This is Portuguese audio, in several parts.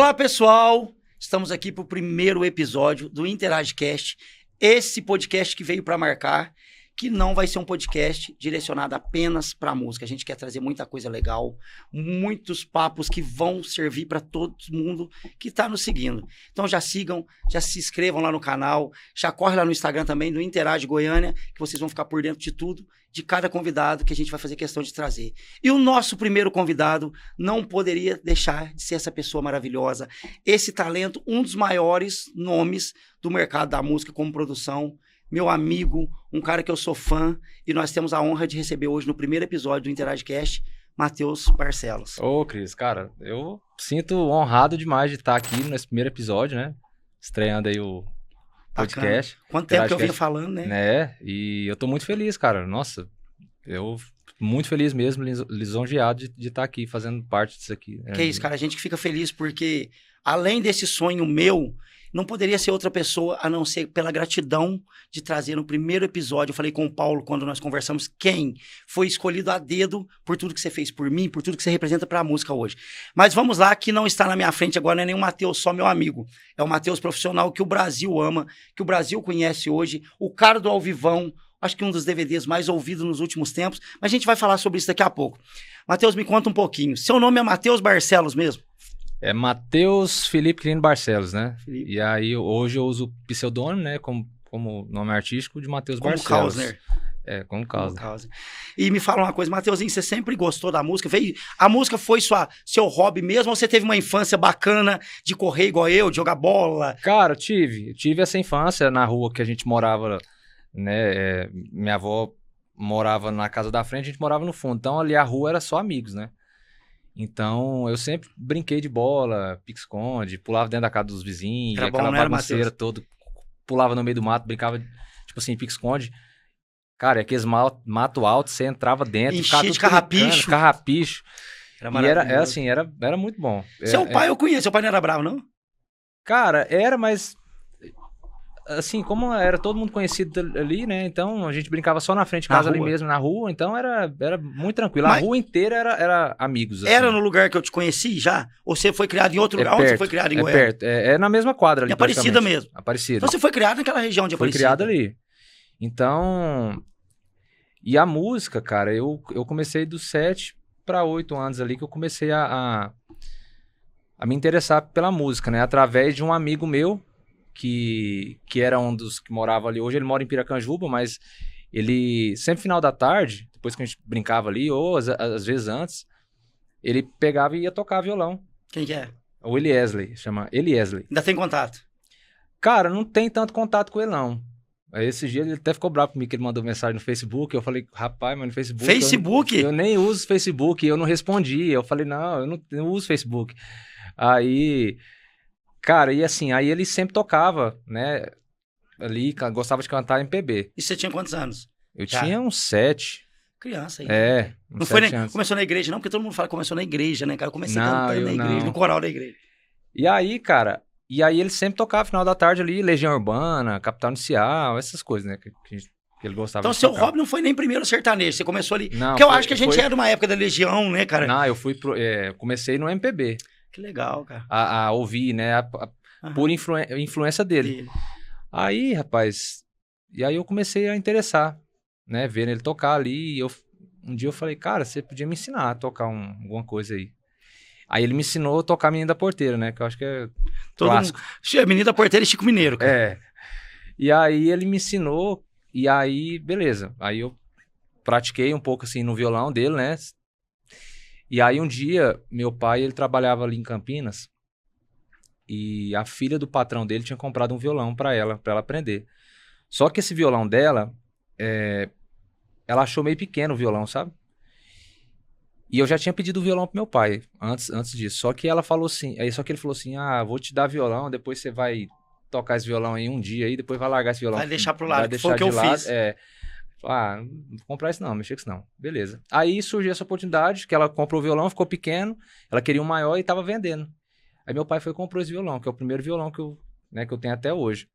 Olá, pessoal! Estamos aqui para o primeiro episódio do InteragCast, esse podcast que veio para marcar, que não vai ser um podcast direcionado apenas para a música. A gente quer trazer muita coisa legal, muitos papos que vão servir para todo mundo que está nos seguindo. Então já sigam, já se inscrevam lá no canal, já corre lá no Instagram também, do Interage Goiânia, que vocês vão ficar por dentro de tudo, de cada convidado que a gente vai fazer questão de trazer. E o nosso primeiro convidado não poderia deixar de ser essa pessoa maravilhosa, esse talento, um dos maiores nomes do mercado da música como produção, meu amigo, um cara que eu sou fã, e nós temos a honra de receber hoje no primeiro episódio do InteragCast, Matheus Barcelos. Ô, Cris, cara, eu sinto honrado demais de estar aqui nesse primeiro episódio, né? Estreando aí o podcast. Quanto tempo que eu vinha falando, né? E eu tô muito feliz, cara. Nossa, eu muito feliz mesmo, lisonjeado de estar aqui, fazendo parte disso aqui. Que é isso, cara, a gente fica feliz porque, além desse sonho meu, não poderia ser outra pessoa a não ser pela gratidão de trazer no primeiro episódio. Eu falei com o Paulo quando nós conversamos, quem foi escolhido a dedo por tudo que você fez por mim, por tudo que você representa para a música hoje. Mas vamos lá, que não está na minha frente agora, não é nem o Matheus, só meu amigo. É o Matheus profissional que o Brasil ama, que o Brasil conhece hoje, o cara do Alvivão, acho que um dos DVDs mais ouvidos nos últimos tempos, mas a gente vai falar sobre isso daqui a pouco. Matheus, me conta um pouquinho. Seu nome é Matheus Barcelos mesmo? É Matheus Felipe Quirino Barcelos, né? Felipe. E aí, hoje eu uso o pseudônimo, né? Como nome artístico de Matheus Barcelos. Kausner. Como Kausner. E me fala uma coisa, Matheusinho, você sempre gostou da música? A música foi seu hobby mesmo ou você teve uma infância bacana de correr igual eu, de jogar bola? Cara, tive essa infância na rua que a gente morava, né? Minha avó morava na casa da frente, a gente morava no fundo. Então, ali a rua era só amigos, né? Então, eu sempre brinquei de bola, pique-esconde, pulava dentro da casa dos vizinhos, era aquela bom, bagunceira toda, pulava no meio do mato, brincava, tipo assim, pique-esconde. Cara, aqueles mato alto, você entrava dentro, enchia de carrapicho. Era maravilhoso. E era muito bom. Seu pai eu conheço, seu pai não era bravo, não? Cara, mas... Assim, como era todo mundo conhecido ali, né? Então, a gente brincava só na frente de casa ali mesmo, na rua. Então, era muito tranquilo. A rua inteira era amigos. Assim. Era no lugar que eu te conheci já? Ou você foi criado em outro lugar? Onde você foi criado em Goiânia? É perto. É na mesma quadra ali, Aparecida mesmo? Aparecida. Então, você foi criado naquela região de Aparecida? Foi criado ali. Então... E a música, cara, eu comecei dos 7 para 8 anos ali que eu comecei a me interessar pela música, né? Através de um amigo meu, que era um dos que morava ali. Hoje ele mora em Piracanjuba, mas ele, sempre final da tarde, depois que a gente brincava ali, ou às vezes antes, ele pegava e ia tocar violão. Quem que é? O Eliesley, chama Eliesley. Ainda tem contato? Cara, não tem tanto contato com ele, não. Aí esse dia ele até ficou bravo comigo, que ele mandou mensagem no Facebook, eu falei, rapaz, mas no Facebook... Facebook? Eu nem uso Facebook, eu não respondi. Eu falei, não, eu não uso Facebook. Aí... Cara, e assim, aí ele sempre tocava, né, ali, gostava de cantar MPB. E você tinha quantos anos? Eu tinha uns 7. Criança aí. Uns 7 anos. Começou na igreja não, porque todo mundo fala que começou na igreja, né, cara? Eu comecei cantando na igreja, no coral da igreja. E aí, cara, ele sempre tocava final da tarde ali, Legião Urbana, Capital Inicial, essas coisas, né, que ele gostava de tocar. Então, seu hobby não foi nem primeiro sertanejo, você começou ali... Não, porque eu acho que a gente é de uma época da Legião, né, cara? Não, eu comecei no MPB. Que legal, cara. A ouvir, né? Por influência dele. Aí, rapaz... E aí eu comecei a interessar, né? Vendo ele tocar ali. E um dia eu falei, cara, você podia me ensinar a tocar alguma coisa aí. Aí ele me ensinou a tocar Menino da Porteira, né? Que eu acho que é clássico. Menino da Porteira e Chico Mineiro, cara. E aí ele me ensinou. E aí, beleza. Aí eu pratiquei um pouco assim no violão dele, né? E aí um dia, meu pai, ele trabalhava ali em Campinas e a filha do patrão dele tinha comprado um violão pra ela aprender. Só que esse violão dela, ela achou meio pequeno o violão, sabe? E eu já tinha pedido o violão pro meu pai antes disso. Só que ela falou assim, só que ele falou assim, vou te dar violão, depois você vai tocar esse violão aí um dia aí, depois vai largar esse violão. Vai deixar pro lado, vai deixar foi o que eu fiz. Não vou comprar isso não, mexer com isso não. Beleza. Aí surgiu essa oportunidade, que ela comprou o violão, ficou pequeno, ela queria um maior e tava vendendo. Aí meu pai foi e comprou esse violão, que é o primeiro violão que eu tenho até hoje.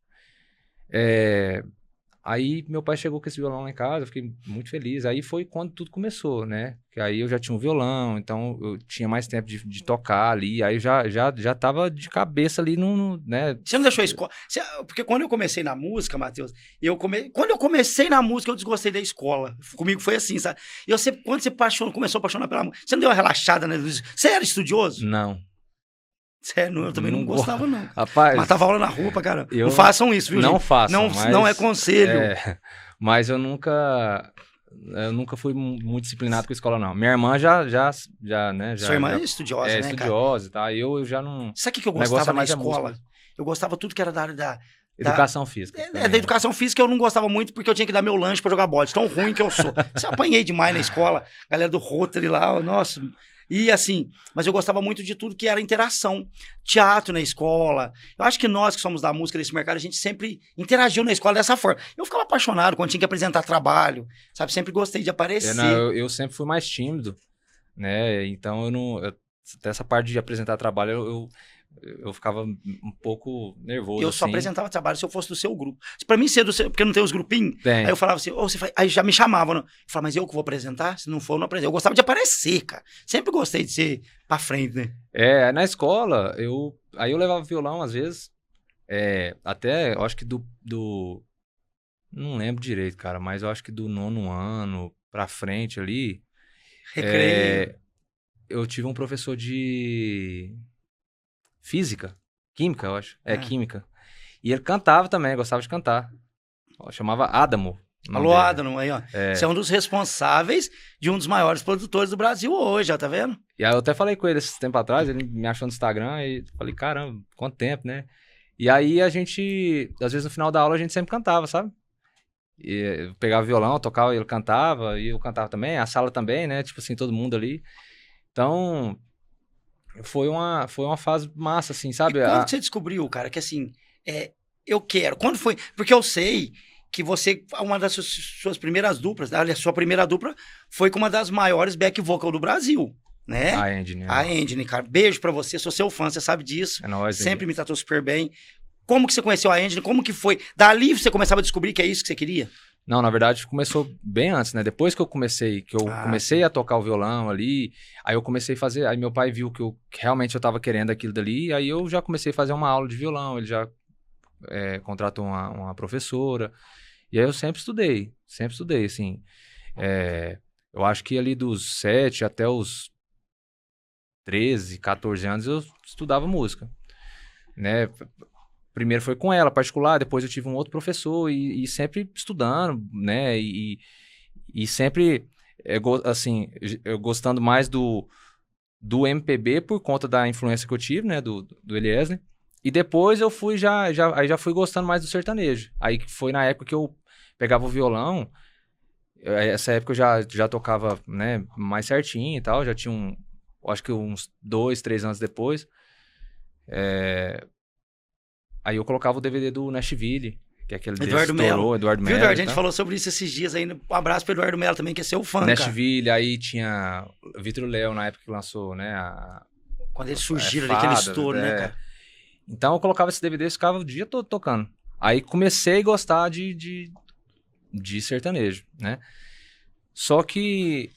Aí meu pai chegou com esse violão lá em casa, eu fiquei muito feliz. Aí foi quando tudo começou, né? Que aí eu já tinha um violão, então eu tinha mais tempo de tocar ali. Aí eu já tava de cabeça ali né? Você não deixou a escola? Porque quando eu comecei na música, Matheus, quando eu comecei na música, eu desgostei da escola. Comigo foi assim, sabe? E você, quando você começou a apaixonar pela música, você não deu uma relaxada, né? Você era estudioso? Não. Sério, eu também não gostava, não. Rapaz, matava aula na rua pra caramba. Não façam isso, viu, não gente? façam, Não é conselho. Mas eu nunca fui muito disciplinado com a escola, não. Minha irmã já né? Sua irmã é estudiosa, né, estudiosa, tá? Eu já não... Sabe o que eu gostava na escola? Eu gostava tudo que era da área da... Educação física. Da educação física eu não gostava muito porque eu tinha que dar meu lanche pra jogar bola. De tão ruim que eu sou. Você apanhei demais na escola. Galera do Rotary lá, nossa... E assim, mas eu gostava muito de tudo que era interação. Teatro na escola. Eu acho que nós que somos da música desse mercado, a gente sempre interagiu na escola dessa forma. Eu ficava apaixonado quando tinha que apresentar trabalho, sabe? Sempre gostei de aparecer. Eu sempre fui mais tímido, né? Então até essa parte de apresentar trabalho, eu ficava um pouco nervoso. Eu só apresentava trabalho se eu fosse do seu grupo. Pra mim ser do seu, porque não tem os grupinhos, aí eu falava assim, aí já me chamavam, né? Eu falava, mas eu que vou apresentar? Se não for, eu não apresento. Eu gostava de aparecer, cara. Sempre gostei de ser pra frente, né? Na escola, aí eu levava violão às vezes, até, eu acho que não lembro direito, cara, mas eu acho que do 9º ano pra frente ali, Recreio. eu tive um professor de química, eu acho. Química. E ele cantava também, gostava de cantar. Chamava Adamo. Alô, Adamo, aí, ó. Você é um dos responsáveis de um dos maiores produtores do Brasil hoje, ó, tá vendo? E aí eu até falei com ele esse tempo atrás, ele me achou no Instagram e falei, caramba, quanto tempo, né? E aí a gente, às vezes no final da aula, a gente sempre cantava, sabe? E eu pegava violão, tocava e ele cantava, e eu cantava também, a sala também, né? Tipo assim, todo mundo ali. Então... Foi uma fase massa, assim, sabe? E quando você descobriu, cara, que assim, eu quero? Quando foi? Porque eu sei que você, uma das suas primeiras duplas, aliás, sua primeira dupla foi com uma das maiores back vocal do Brasil, né? A Engine. A Engine, cara. Beijo pra você, sou seu fã, você sabe disso. É nóis, sempre me tratou super bem. Como que você conheceu a Engine? Como que foi? Dali você começava a descobrir que é isso que você queria? Não, na verdade começou bem antes, né? Depois que eu comecei a tocar o violão ali, aí eu comecei a fazer, aí meu pai viu que realmente eu tava querendo aquilo dali, aí eu já comecei a fazer uma aula de violão, ele já contratou uma professora, e aí eu sempre estudei, assim. Eu acho que ali dos 7 até os 13, 14 anos eu estudava música, né? Primeiro foi com ela, particular, depois eu tive um outro professor e sempre estudando, né? E sempre, assim, eu gostando mais do MPB por conta da influência que eu tive, né? Do Eliezer. E depois eu fui aí já fui gostando mais do sertanejo. Aí foi na época que eu pegava o violão, essa época eu já tocava, né, mais certinho e tal, já tinha acho que uns 2, 3 anos depois. Aí eu colocava o DVD do Nashville, que é aquele Eduardo Melo. Eduardo Melo. Eduardo, a gente falou sobre isso esses dias aí. Um abraço pro Eduardo Melo também, que é seu fã, Nashville, cara. Aí tinha o Vitor Léo, na época que lançou, né? Quando eles surgiram ali, aquele estouro, né, cara? Então eu colocava esse DVD e ficava o dia todo tocando. Aí comecei a gostar de sertanejo, né? Só que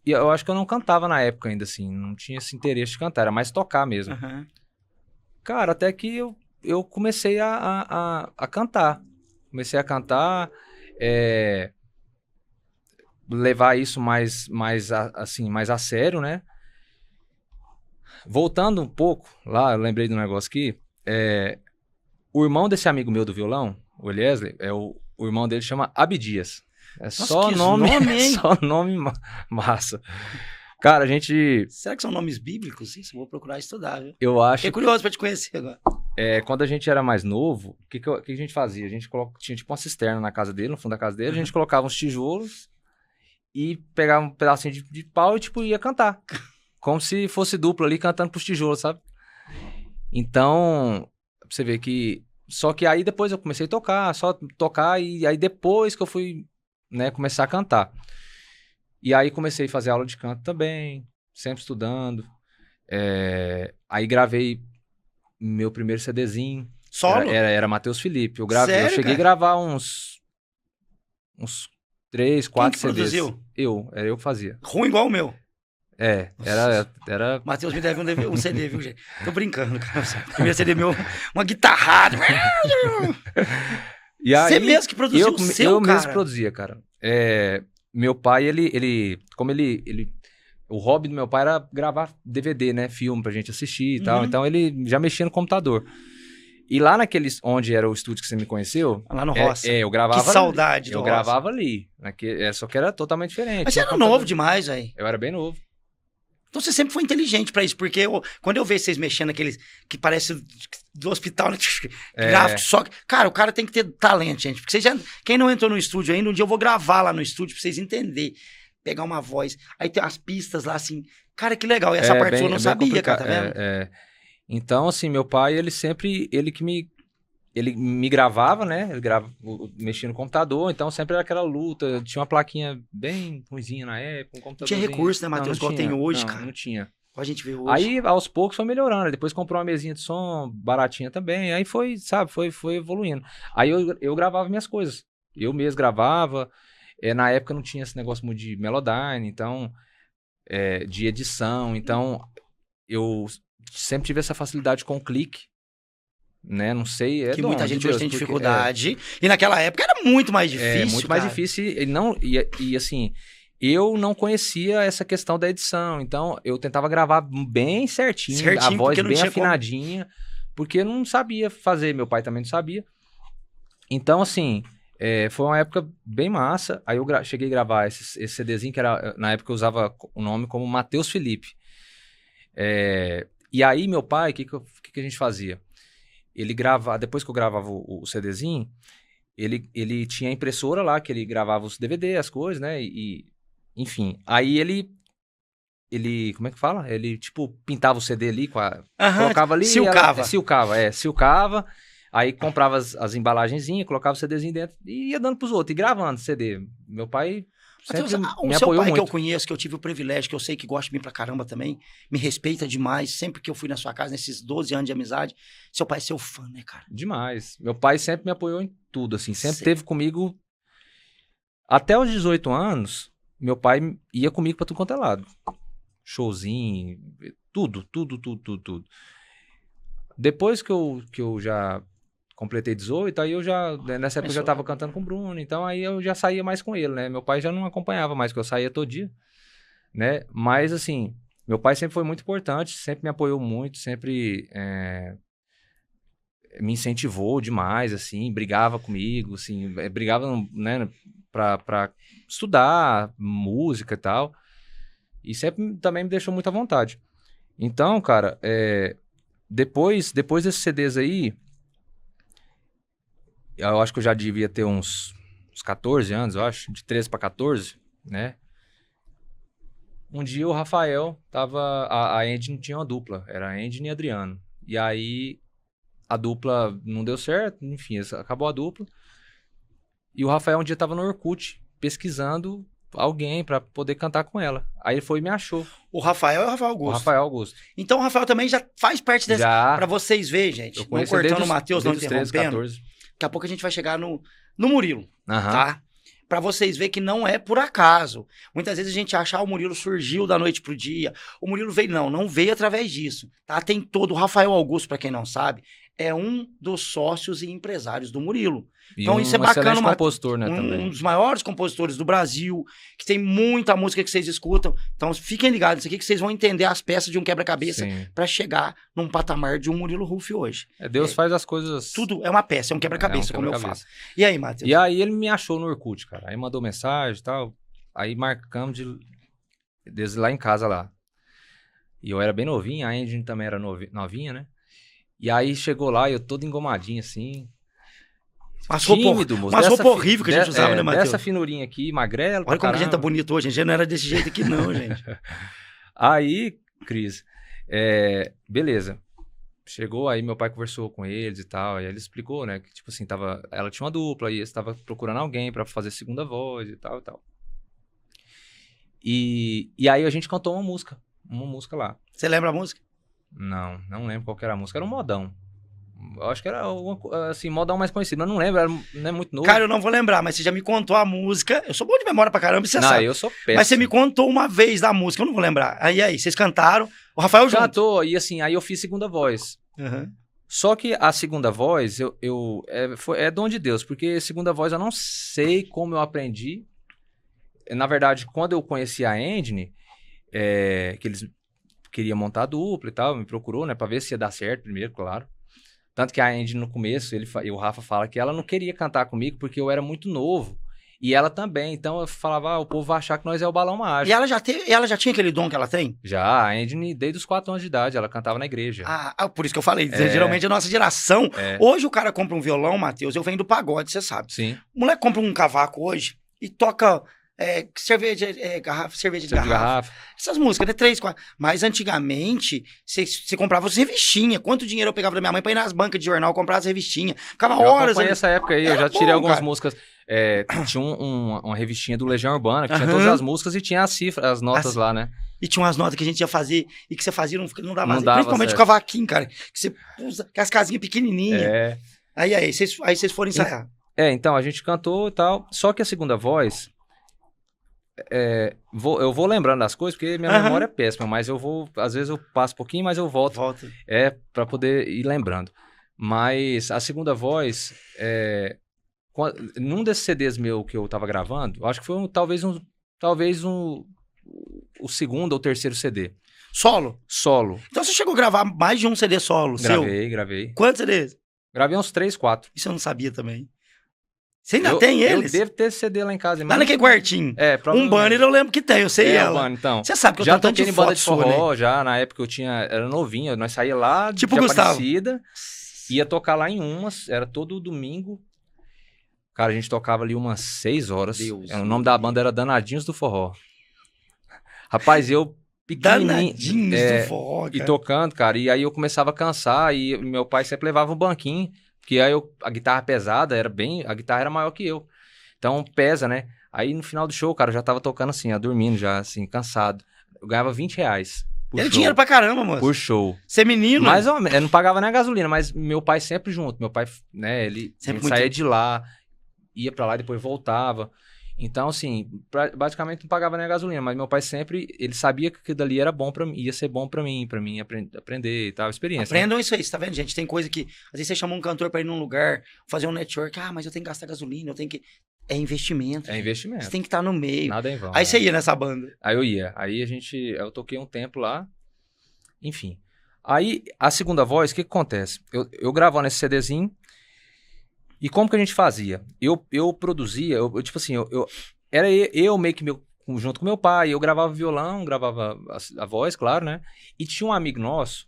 eu acho que eu não cantava na época ainda, assim. Não tinha esse interesse de cantar, era mais tocar mesmo. Uhum. Cara, até que eu comecei a cantar. Comecei a cantar, levar isso mais a sério, né? Voltando um pouco, lá, eu lembrei de um negócio aqui. O irmão desse amigo meu do violão, o Eliezer, o irmão dele chama Abdias. Nossa, só nome, hein? só nome massa. Cara, a gente... Será que são nomes bíblicos? Isso, vou procurar estudar, viu? Eu acho... Fiquei curioso pra te conhecer agora. Quando a gente era mais novo, o que a gente fazia? A gente tinha tipo uma cisterna na casa dele, no fundo da casa dele, a gente colocava uns tijolos e pegava um pedacinho de pau e tipo ia cantar. Como se fosse duplo ali, cantando pros tijolos, sabe? Então, pra você ver que... Só que aí depois eu comecei a tocar, e aí depois que eu fui, né, começar a cantar. E aí comecei a fazer aula de canto também, sempre estudando. Aí gravei meu primeiro CDzinho. Solo? Era Matheus Felipe. Eu Sério, cheguei cara? a gravar uns uns 3, 4 Quem que CDs. produziu? Era eu que fazia. Ruim igual o meu. Era... Matheus me deve um CD, viu, gente? Tô brincando, cara. O primeiro CD meu, uma guitarrada. E aí, Você mesmo que produziu o seu, eu cara? mesmo produzia, cara. Meu pai, o hobby do meu pai era gravar DVD, né? Filme pra gente assistir e tal. Então ele já mexia no computador. E lá onde era o estúdio que você me conheceu... Lá no Roça. Eu gravava... Que saudade do Eu Roça. gravava ali. Só que era totalmente diferente. Mas você era novo demais, aí. Eu era bem novo. Então você sempre foi inteligente pra isso, porque quando eu vejo vocês mexendo naqueles que parece do hospital, né? Gráfico só. Cara, o cara tem que ter talento, gente. Porque quem não entrou no estúdio ainda, um dia eu vou gravar lá no estúdio pra vocês entenderem. Pegar uma voz. Aí tem as pistas lá assim. Cara, que legal. E essa parte eu não sabia, cara, tá vendo? Então, assim, meu pai, ele me gravava, né? Mexia no computador, então sempre era aquela luta. Tinha uma plaquinha bem ruimzinha na época, um computador. Tinha recurso, né, Matheus? Igual tem hoje, cara. Não tinha. A gente vê hoje. Aí, aos poucos, foi melhorando. Depois comprou uma mesinha de som baratinha também. Aí foi, sabe, foi evoluindo. Aí eu gravava minhas coisas. Eu mesmo gravava. Na época não tinha esse negócio muito de Melodyne, então, de edição. Então, eu sempre tive essa facilidade com o clique. Né? Não sei, que muita gente hoje tem dificuldade. E naquela época era muito mais difícil, muito mais difícil. E assim, eu não conhecia essa questão da edição. Então, eu tentava gravar bem certinho a voz bem afinadinha, porque eu não sabia fazer. Meu pai também não sabia. Então, assim, foi uma época bem massa. Aí eu cheguei a gravar esse CDzinho, que era, na época eu usava o nome como Matheus Felipe. E aí, meu pai, o que a gente fazia? Ele gravava, depois que eu gravava o CDzinho, ele tinha a impressora lá, que ele gravava os DVD, as coisas, né? Enfim, aí ele, como é que fala? Ele, tipo, pintava o CD ali, colocava ali... Silcava. Aí comprava as embalagenzinhas, colocava o CDzinho dentro e ia dando pros outros, e gravando CD. Meu pai... Matheus, o seu pai que eu conheço, que eu tive o privilégio, que eu sei que gosta de mim pra caramba também, me respeita demais, sempre que eu fui na sua casa, nesses 12 anos de amizade, seu pai é seu fã, né, cara? Demais. Meu pai sempre me apoiou em tudo, assim, sempre esteve comigo. Até os 18 anos, meu pai ia comigo pra tudo quanto é lado. Showzinho, tudo. Depois que eu já completei 18, aí nessa época eu já tava cantando com o Bruno, então aí eu já saía mais com ele, né? Meu pai já não acompanhava mais, porque eu saía todo dia, né? Mas, assim, meu pai sempre foi muito importante, sempre me apoiou muito, sempre me incentivou demais, assim, brigava comigo, assim, brigava, né, pra estudar música e tal, e sempre também me deixou muito à vontade. Então, cara, depois desses CDs aí, eu acho que eu já devia ter uns 14 anos, eu acho, de 13 para 14, né? Um dia o Rafael tava... A Engine tinha uma dupla, era a Engine e Adriano. E aí a dupla não deu certo, enfim, acabou a dupla. E o Rafael um dia tava no Orkut, pesquisando alguém pra poder cantar com ela. Aí ele foi e me achou. O Rafael é o Rafael Augusto. O Rafael Augusto. Então o Rafael também já faz parte dessa... Já. Pra vocês verem, gente. Não cortando o Matheus, não interrompendo. Daqui a pouco a gente vai chegar no Murilo, tá? Pra vocês verem que não é por acaso. Muitas vezes a gente acha, o Murilo surgiu da noite pro dia. O Murilo veio, não veio através disso, tá? Tem todo... O Rafael Augusto, pra quem não sabe, é um dos sócios e empresários do Murilo. Então isso é bacana, compositor, né, um dos maiores compositores do Brasil, que tem muita música que vocês escutam. Então fiquem ligados nisso aqui que vocês vão entender as peças de um quebra-cabeça pra chegar num patamar de um Murilo Huff hoje. Deus faz as coisas... Tudo é uma peça, é um quebra-cabeça, como eu falo. E aí, Matheus? E aí ele me achou no Orkut, cara. Aí mandou mensagem e tal. Aí marcamos desde lá em casa lá. E eu era bem novinho, a Engine também era novinha, né? E aí chegou lá, eu todo engomadinho assim... Mas roupa horrível que a gente usava, né, Matheus? Dessa finurinha aqui, magrelo. Olha como a gente tá bonito hoje. A gente não era desse jeito aqui, não, gente. Aí, Cris, beleza. Chegou, aí meu pai conversou com eles e tal. E ele explicou, né? Que, tipo assim, ela tinha uma dupla e estava procurando alguém pra fazer segunda voz e tal e tal. E aí a gente cantou uma música lá. Você lembra a música? Não lembro qual que era a música. Era um modão. Eu acho que era assim, modão mais conhecido. Mas não lembro, não é muito novo. Cara, eu não vou lembrar, mas você já me contou a música. Eu sou bom de memória pra caramba, você sabe. Eu sou péssimo. Mas você me contou uma vez da música, eu não vou lembrar. Aí, vocês cantaram. O Rafael junto. Cantou, e assim, aí eu fiz segunda voz. Uhum. Só que a segunda voz, é dom de Deus, porque segunda voz eu não sei como eu aprendi. Na verdade, quando eu conheci a Engine, que eles queriam montar a dupla e tal, me procurou, né, pra ver se ia dar certo primeiro, claro. Tanto que a Engine no começo, o Rafa fala que ela não queria cantar comigo porque eu era muito novo. E ela também, então eu falava, o povo vai achar que nós é o Balão Mágico. E ela já tinha aquele dom que ela tem? Já, a Engine, desde os 4 anos de idade, ela cantava na igreja. Por isso que eu falei, geralmente a nossa geração, hoje o cara compra um violão, Matheus, eu venho do pagode, você sabe. Sim. O moleque compra um cavaco hoje e toca cerveja de garrafa. Essas músicas, né? 3, 4. Mas antigamente, você comprava as revistinhas. Quanto dinheiro eu pegava da minha mãe pra ir nas bancas de jornal comprar as revistinhas? Ficava horas. Eu essa época aí, eu já tirei algumas músicas. Tinha uma revistinha do Legião Urbana, que tinha todas as músicas e tinha as notas lá, né? E tinha umas notas que a gente ia fazer e que você fazia não dava mais. Dava principalmente certo. o cavaquinho, cara. Que você usa com as casinhas pequenininhas. Aí vocês foram ensaiar. Então, a gente cantou e tal. Só que a segunda voz... eu vou lembrando das coisas, porque minha memória é péssima, mas às vezes eu passo um pouquinho, mas eu volto. Pra poder ir lembrando. Mas a segunda voz, num desses CDs meu que eu tava gravando, acho que foi talvez o segundo ou terceiro CD. Solo? Solo. Então você chegou a gravar mais de um CD solo? Gravei. Quantos CDs? Gravei uns 3, 4. Isso eu não sabia também. Você ainda tem eles? Eu devo ter CD lá em casa. Lá naquele quartinho. Um banner eu lembro que tem, eu sei ela. Banner, então. Você sabe que eu já tô tanto toquei de em banda foto de forró, né? já na época eu era novinho, nós saía lá tipo de Gustavo. Aparecida, ia tocar lá em umas, era todo domingo. Cara, a gente tocava ali umas 6 horas. O nome da banda era Danadinhos do Forró. Rapaz, eu pequenininho. Danadinhos do Forró, cara. E tocando, cara, e aí eu começava a cansar e meu pai sempre levava um banquinho, porque aí a guitarra pesada, a guitarra era maior que eu. Então pesa, né? Aí no final do show, cara, eu já tava tocando assim, dormindo já, assim, cansado. Eu ganhava R$20 por show. Dinheiro pra caramba, moço. Por show. Você é menino? Mais ou menos. Eu não pagava nem a gasolina, mas meu pai sempre junto. Meu pai, né, ele saía de lá, ia pra lá e depois voltava. Então, assim, basicamente não pagava nem a gasolina, mas meu pai sempre, ele sabia que aquilo dali era bom pra mim, ia ser bom pra mim aprender e tal, experiência. Aprendam isso aí, você tá vendo, gente? Tem coisa que, às vezes você chama um cantor pra ir num lugar, fazer um network, mas eu tenho que gastar gasolina, eu tenho que... É investimento. É investimento. Você tem que estar no meio. Nada em vão. Aí você ia nessa banda. Aí eu ia. Aí eu toquei um tempo lá, enfim. Aí, a segunda voz, o que acontece? Eu gravando esse CDzinho, e como que a gente fazia? Eu produzia, tipo assim, era eu meio que junto com meu pai, eu gravava violão, gravava a voz, claro, né? E tinha um amigo nosso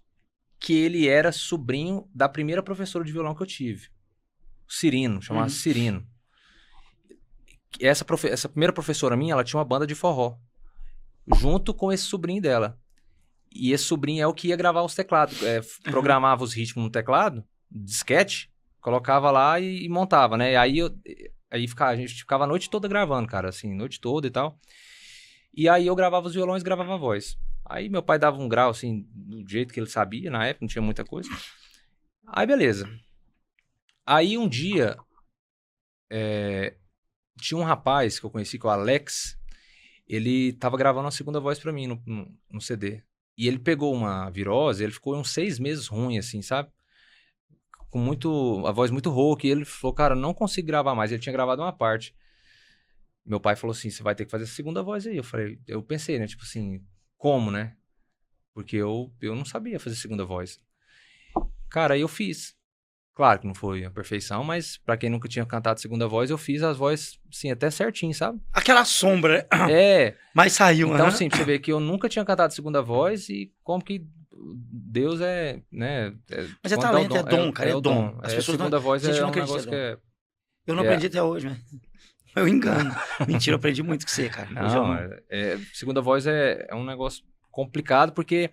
que ele era sobrinho da primeira professora de violão que eu tive. Cirino, chamava Cirino. Essa primeira professora minha, ela tinha uma banda de forró, junto com esse sobrinho dela. E esse sobrinho é o que ia gravar os teclados, programava os ritmos no teclado, disquete, colocava lá e montava, né? Aí a gente ficava a noite toda gravando, cara, assim, noite toda e tal. E aí eu gravava os violões, gravava a voz. Aí meu pai dava um grau, assim, do jeito que ele sabia, na época não tinha muita coisa. Aí beleza. Aí um dia, tinha um rapaz que eu conheci, que é o Alex, ele tava gravando uma segunda voz pra mim no CD. E ele pegou uma virose, ele ficou uns 6 meses ruim, assim, sabe? A voz muito rouca, e ele falou, cara, não consigo gravar mais. Ele tinha gravado uma parte. Meu pai falou assim, você vai ter que fazer a segunda voz aí. Eu pensei, né, tipo assim, como, né? Porque eu não sabia fazer segunda voz. Cara, aí eu fiz. Claro que não foi a perfeição, mas pra quem nunca tinha cantado segunda voz, eu fiz as vozes, assim, até certinho, sabe? Aquela sombra. Mas saiu, então, assim, pra você ver que eu nunca tinha cantado segunda voz e como que Deus é, né? Mas é talento, é dom, cara, é dom. As pessoas segunda voz é um negócio que é... Eu não aprendi até hoje, né? Eu engano. Mentira, eu aprendi muito com você, cara. Não, segunda voz é um negócio complicado, porque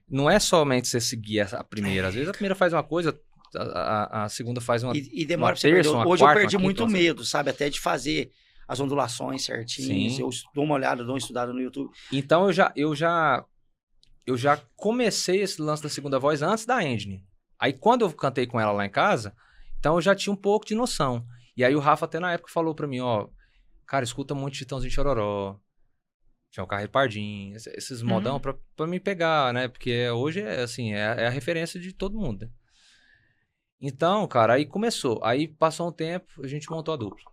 não é somente você seguir a primeira. Às vezes a primeira faz uma coisa, a segunda faz uma e demora uma pra você perder. Hoje quarta, eu perdi muito medo, sabe? Até de fazer as ondulações certinhas. Sim. Eu dou uma olhada, dou uma estudada no YouTube. Então eu já comecei esse lance da segunda voz antes da Engine. Aí quando eu cantei com ela lá em casa, então eu já tinha um pouco de noção. E aí o Rafa até na época falou pra mim, ó, cara, escuta muito Chitãozinho e Chororó, João Carreiro e Pardinho, esses modão pra me pegar, né? Porque hoje é assim, é a referência de todo mundo, né? Então, cara, aí começou. Aí passou um tempo, a gente montou a dupla.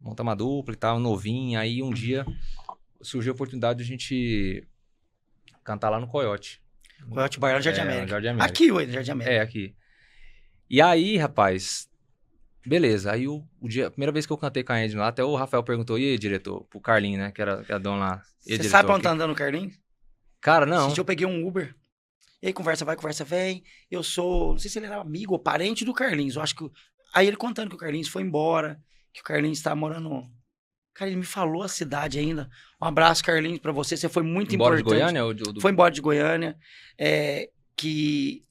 Montamos uma dupla e tal, novinha. Aí um dia surgiu a oportunidade de a gente cantar lá no Coyote. Coyote Baiano, Jardim América. Jardim América. Aqui, ué, no Jardim América. É, aqui. E aí, rapaz, beleza. Aí a primeira vez que eu cantei com a Andy lá, até o Rafael perguntou, e aí, diretor? Pro Carlinho, né? Que era dono lá. Você sabe pra onde tá andando o Carlinho? Cara, não. Eu peguei um Uber. E aí, conversa vai, conversa vem. Eu sou, não sei se ele era amigo ou parente do Carlinhos. Eu acho que... Aí ele contando que o Carlinhos foi embora, que o Carlinhos tá morando... Cara, ele me falou a cidade ainda. Um abraço, Carlinhos, pra você. Você foi muito embora importante. De Goiânia? Foi embora de Goiânia. Que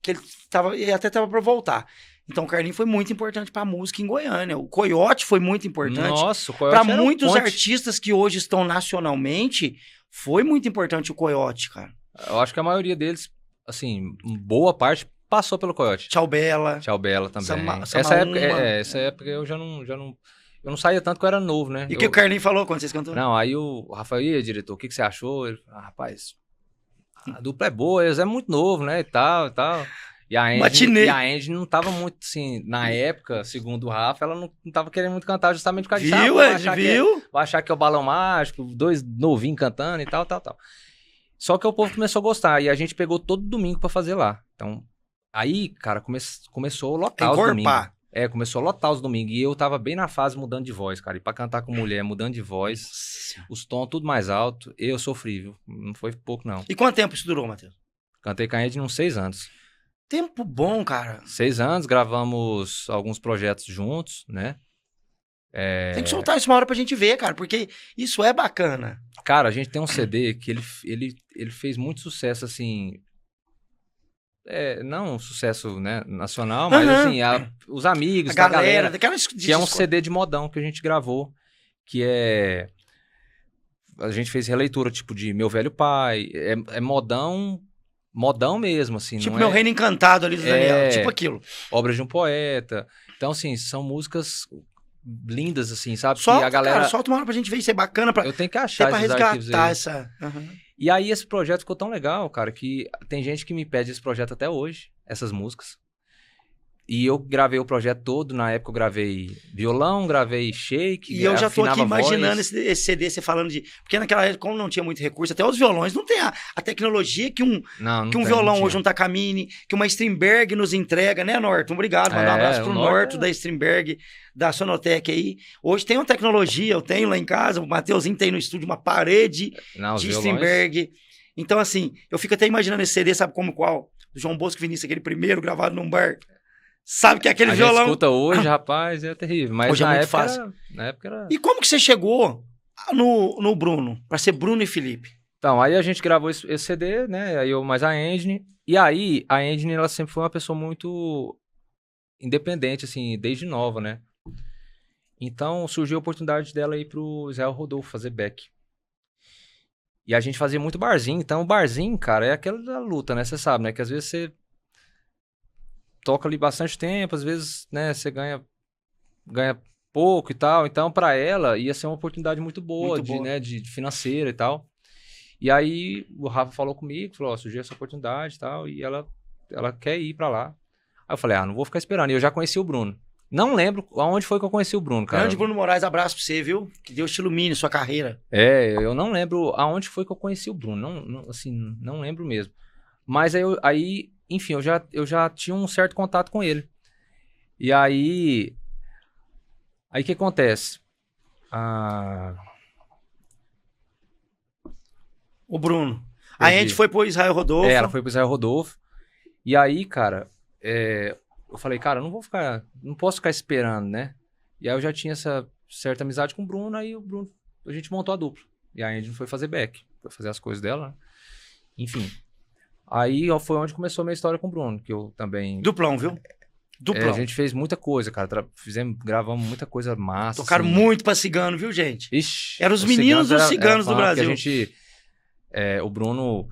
ele até tava pra voltar. Então o Carlinhos foi muito importante pra música em Goiânia. O Coyote foi muito importante. Nossa, o Coyote pra muitos artistas que hoje estão nacionalmente, foi muito importante o Coyote, cara. Eu acho que a maioria deles, assim, boa parte passou pelo Coyote. Tchau Bela. Tchau Bela também. Essa época eu eu não saía tanto que eu era novo, né? E o que o Carlinhos falou quando vocês cantaram? Não, aí o Rafael, e aí, diretor, o que você achou? Ele falou, rapaz, a dupla é boa, eles é muito novo, né, e tal. E a Andy não tava muito, assim, na época, segundo o Rafa, ela não tava querendo muito cantar justamente por causa disso. Vai achar que é o Balão Mágico, dois novinhos cantando e tal. Só que o povo começou a gostar, e a gente pegou todo domingo pra fazer lá. Então, aí, cara, começou a lotar os domingos. Começou a lotar os domingos. E eu tava bem na fase mudando de voz, cara. E pra cantar com mulher, mudando de voz, os tons tudo mais alto, eu sofri, viu? Não foi pouco, não. E quanto tempo isso durou, Matheus? Cantei com a Andy uns 6 anos. Tempo bom, cara. 6 anos, gravamos alguns projetos juntos, né? Tem que soltar isso uma hora pra gente ver, cara, porque isso é bacana. Cara, a gente tem um CD que ele fez muito sucesso, assim... não um sucesso, né, nacional, mas assim, os amigos, a galera que é um CD de modão que a gente gravou, que é... A gente fez releitura, tipo, de Meu Velho Pai, é modão mesmo, assim. Tipo não Meu Reino Encantado ali do Daniel, tipo aquilo. Obras de um Poeta. Então, assim, são músicas lindas, assim, sabe? Solta, que a galera... cara, solta uma hora pra gente ver, isso é bacana. Eu tenho que achar pra resgatar essa... E aí esse projeto ficou tão legal, cara, que tem gente que me pede esse projeto até hoje, essas músicas. E eu gravei o projeto todo, na época eu gravei violão, gravei shake, e eu já tô aqui imaginando esse CD, você falando de... Porque naquela época, como não tinha muito recurso, até os violões não tem a tecnologia que um violão hoje, um Takamine, que uma Strindberg nos entrega, né, Norton? Obrigado, mandar um abraço pro Norton da Strindberg, da Sonotec aí. Hoje tem uma tecnologia, eu tenho lá em casa, o Mateuzinho tem no estúdio uma parede de Strindberg. Então, assim, eu fico até imaginando esse CD, sabe como qual? Do João Bosco Vinícius, aquele primeiro gravado num bar. Sabe que é aquele violão... A gente escuta hoje, rapaz, é terrível. Mas hoje é muito fácil. Na época era... E como que você chegou no Bruno? Pra ser Bruno e Felipe? Então, aí a gente gravou esse CD, né? Aí eu mais a Andy. E aí, a Andy, ela sempre foi uma pessoa muito independente, assim, desde nova, né? Então, surgiu a oportunidade dela ir pro Israel Rodolfo fazer back. E a gente fazia muito barzinho. Então, o barzinho, cara, é aquela luta, né? Você sabe, né? Que às vezes você... toca ali bastante tempo, às vezes, né, você ganha pouco e tal. Então, para ela, ia ser uma oportunidade muito boa, de financeira e tal. E aí, o Rafa falou comigo, falou, surgiu essa oportunidade e tal, e ela quer ir para lá. Aí eu falei, não vou ficar esperando. E eu já conheci o Bruno. Não lembro aonde foi que eu conheci o Bruno, cara. Grande Bruno Moraes, abraço pra você, viu? Que Deus te ilumine sua carreira. Eu não lembro aonde foi que eu conheci o Bruno. Não lembro mesmo. Mas aí enfim, eu já tinha um certo contato com ele. E aí o que acontece? O Bruno. A gente foi pro Israel Rodolfo. Ela foi pro Israel Rodolfo. E aí, cara, eu falei, cara, não posso ficar esperando, né? E aí eu já tinha essa certa amizade com o Bruno, aí a gente montou a dupla. E aí a gente foi fazer back, foi fazer as coisas dela, né? Enfim. Aí foi onde começou a minha história com o Bruno, que eu também... Duplão, viu? Duplão. A gente fez muita coisa, cara. Gravamos muita coisa massa. Tocaram assim. muito pra cigano, viu, gente? Ixi. Eram os meninos dos ciganos do Brasil. O Bruno,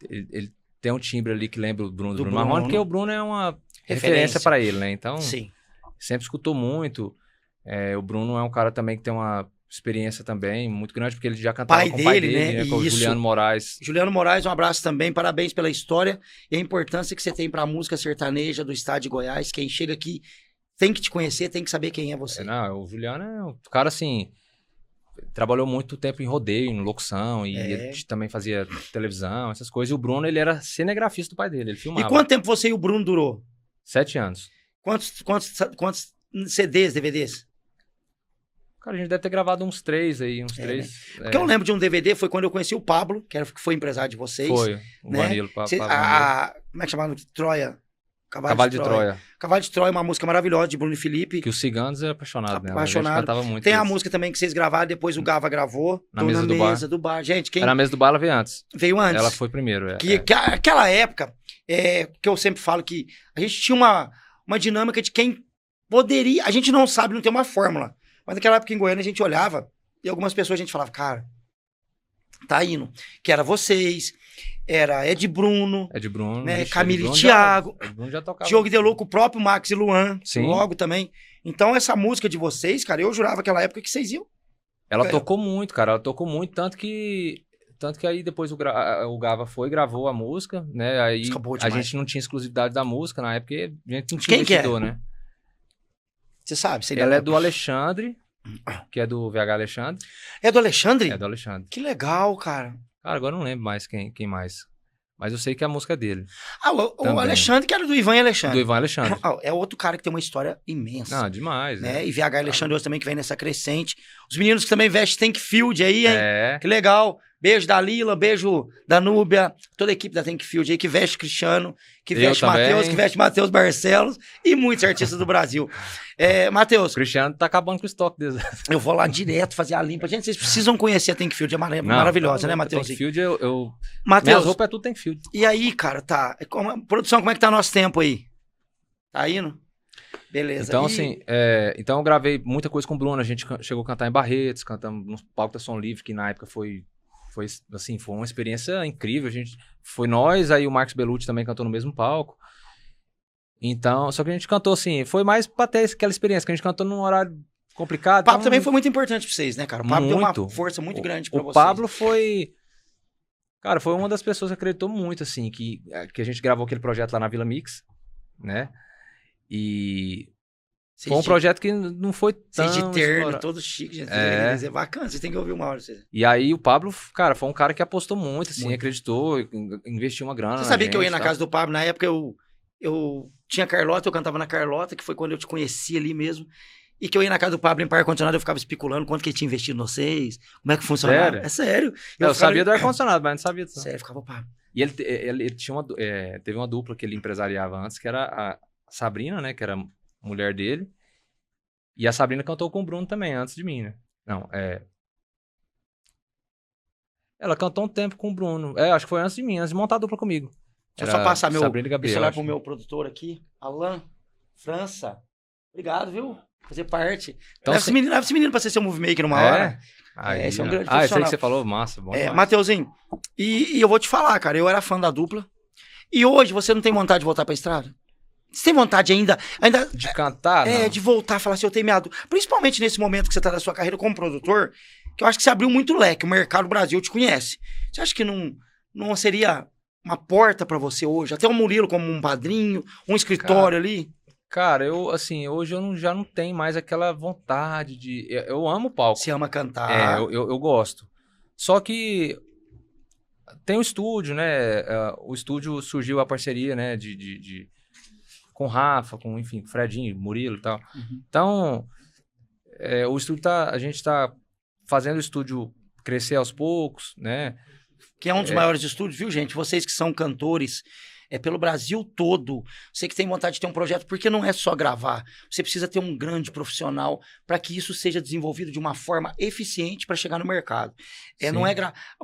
ele tem um timbre ali que lembra o Bruno Do Bruno Marrone, Bruno. porque o Bruno é uma Referência. referência para ele, né? Então, Sim. sempre escutou muito. O Bruno é um cara também que tem uma experiência também muito grande, porque ele já cantava Pai com o pai dele, dele, né? com o Isso. Juliano Moraes. Juliano Moraes, um abraço também, parabéns pela história e a importância que você tem para a música sertaneja do estado de Goiás. Quem chega aqui tem que te conhecer, tem que saber quem é você. Não, o Juliano é um cara assim, trabalhou muito tempo em rodeio, em locução, e ele também fazia televisão, essas coisas. E o Bruno, ele era cinegrafista do pai dele, ele filmava. E quanto tempo você e o Bruno durou? 7 anos. Quantos CDs, DVDs? Cara, a gente deve ter gravado uns 3 aí, uns 3. Né? Porque eu lembro de um DVD, foi quando eu conheci o Pablo, que foi empresário de vocês. Foi, o né? Vanilo. Como é que chamava? Troia. Cavalo de Troia. Cavalo de Troia, uma música maravilhosa de Bruno e Felipe. Que o Ciganos é apaixonado, né? Apaixonado. Cantava muito. Tem a música também que vocs gravaram, depois o Gava gravou. Na mesa do bar. Gente, quem... Era a mesa do bar, ela veio antes. Veio antes. Ela foi primeiro, Aquela época, que eu sempre falo que a gente tinha uma dinâmica de quem poderia... A gente não sabe, não tem uma fórmula. Mas naquela época em Goiânia a gente olhava e algumas pessoas a gente falava, cara, tá indo. Que era vocês, era Ed Bruno, né? Camille e Thiago, já tocava. Diogo Deluco, o próprio Max e Luan, Sim. logo também. Então essa música de vocês, cara, eu jurava naquela época que vocês iam. Ela tocou muito, cara, ela tocou muito, tanto que aí depois o Gava foi e gravou a música, né? Aí a gente não tinha exclusividade da música na época, porque a gente não tinha investidor, né? Você sabe? Ela é do Alexandre, que é do VH Alexandre. É do Alexandre? É do Alexandre. Que legal, cara. Cara, agora eu não lembro mais quem mais. Mas eu sei que é a música dele. O Alexandre, que era do Ivan e Alexandre. Do Ivan Alexandre. É outro cara que tem uma história imensa. Não, demais. Né? E VH Alexandre hoje também que vem nessa crescente. Os meninos que também vestem Tankfield aí, hein? É. Que legal. Beijo da Lila, beijo da Núbia, toda a equipe da Tankfield aí, que veste Cristiano, que veste Matheus, que veste Matheus Barcelos e muitos artistas do Brasil. Matheus. O Cristiano tá acabando com o estoque deles. Eu vou lá direto fazer a limpa. Gente, vocês precisam conhecer a Tankfield, é maravilhosa, né, Matheus? Tankfield, Matheus, minhas roupas é tudo Tankfield. E aí, cara, tá. Produção, como é que tá nosso tempo aí? Tá indo? Beleza. Então, assim, então eu gravei muita coisa com o Bruno, a gente chegou a cantar em Barretos, cantamos no palco da Som Livre, que na época foi uma experiência incrível. Foi nós, aí o Marcos Bellucci também cantou no mesmo palco. Então, só que a gente cantou assim, foi mais pra ter aquela experiência, que a gente cantou num horário complicado. O Pablo também foi muito importante pra vocês, né, cara? O Pablo deu uma força muito grande pra vocês. O Pablo foi... Cara, foi uma das pessoas que acreditou muito, assim, que a gente gravou aquele projeto lá na Vila Mix, né? E... Foi um projeto que não foi tão... Vocês de terno, todo chique, gente. É bacana, vocês têm que ouvir uma hora. E aí o Pablo, cara, foi um cara que apostou muito, assim, acreditou, investiu uma grana. Você sabia que eu ia na casa do Pablo? Na época eu tinha Carlota, eu cantava na Carlota, que foi quando eu te conheci ali mesmo. E que eu ia na casa do Pablo em par ar-condicionado, eu ficava especulando quanto que ele tinha investido em vocês, como é que funcionava. Sério? É sério. Eu sabia do ar-condicionado, mas não sabia disso. Sério, ficava o Pablo. E ele tinha teve uma dupla que ele empresariava antes, que era a Sabrina, né, que era mulher dele. E a Sabrina cantou com o Bruno também, antes de mim, né? Não, ela cantou um tempo com o Bruno. Acho que foi antes de mim, antes de montar a dupla comigo. Deixa eu só passar meu Gabriel, celular pro meu produtor aqui. Alain, França. Obrigado, viu? Fazer parte. Então, leva esse menino pra ser seu movie maker numa hora. Esse é um grande profissional. Esse aí que você falou, massa, bom. Mateuzinho, e eu vou te falar, cara, eu era fã da dupla. E hoje você não tem vontade de voltar pra estrada? Você tem vontade ainda de cantar? Não. De voltar a falar assim, eu tenho minha dupla. Principalmente nesse momento que você tá na sua carreira como produtor, que eu acho que você abriu muito leque, o mercado Brasil te conhece. Você acha que não seria uma porta pra você hoje? Até o Murilo como um padrinho, um escritório ali? Cara, hoje eu já não tenho mais aquela vontade de... Eu amo o palco. Você ama cantar. Eu gosto. Só que tem o estúdio, né? O estúdio surgiu a parceria, né? Com o Rafa, com, enfim, Fredinho, Murilo e tal. Uhum. Então, o estúdio a gente tá fazendo o estúdio crescer aos poucos, né? Que é um dos maiores estúdios, viu, gente? Vocês que são cantores pelo Brasil todo, você que tem vontade de ter um projeto, porque não é só gravar. Você precisa ter um grande profissional para que isso seja desenvolvido de uma forma eficiente para chegar no mercado. Não é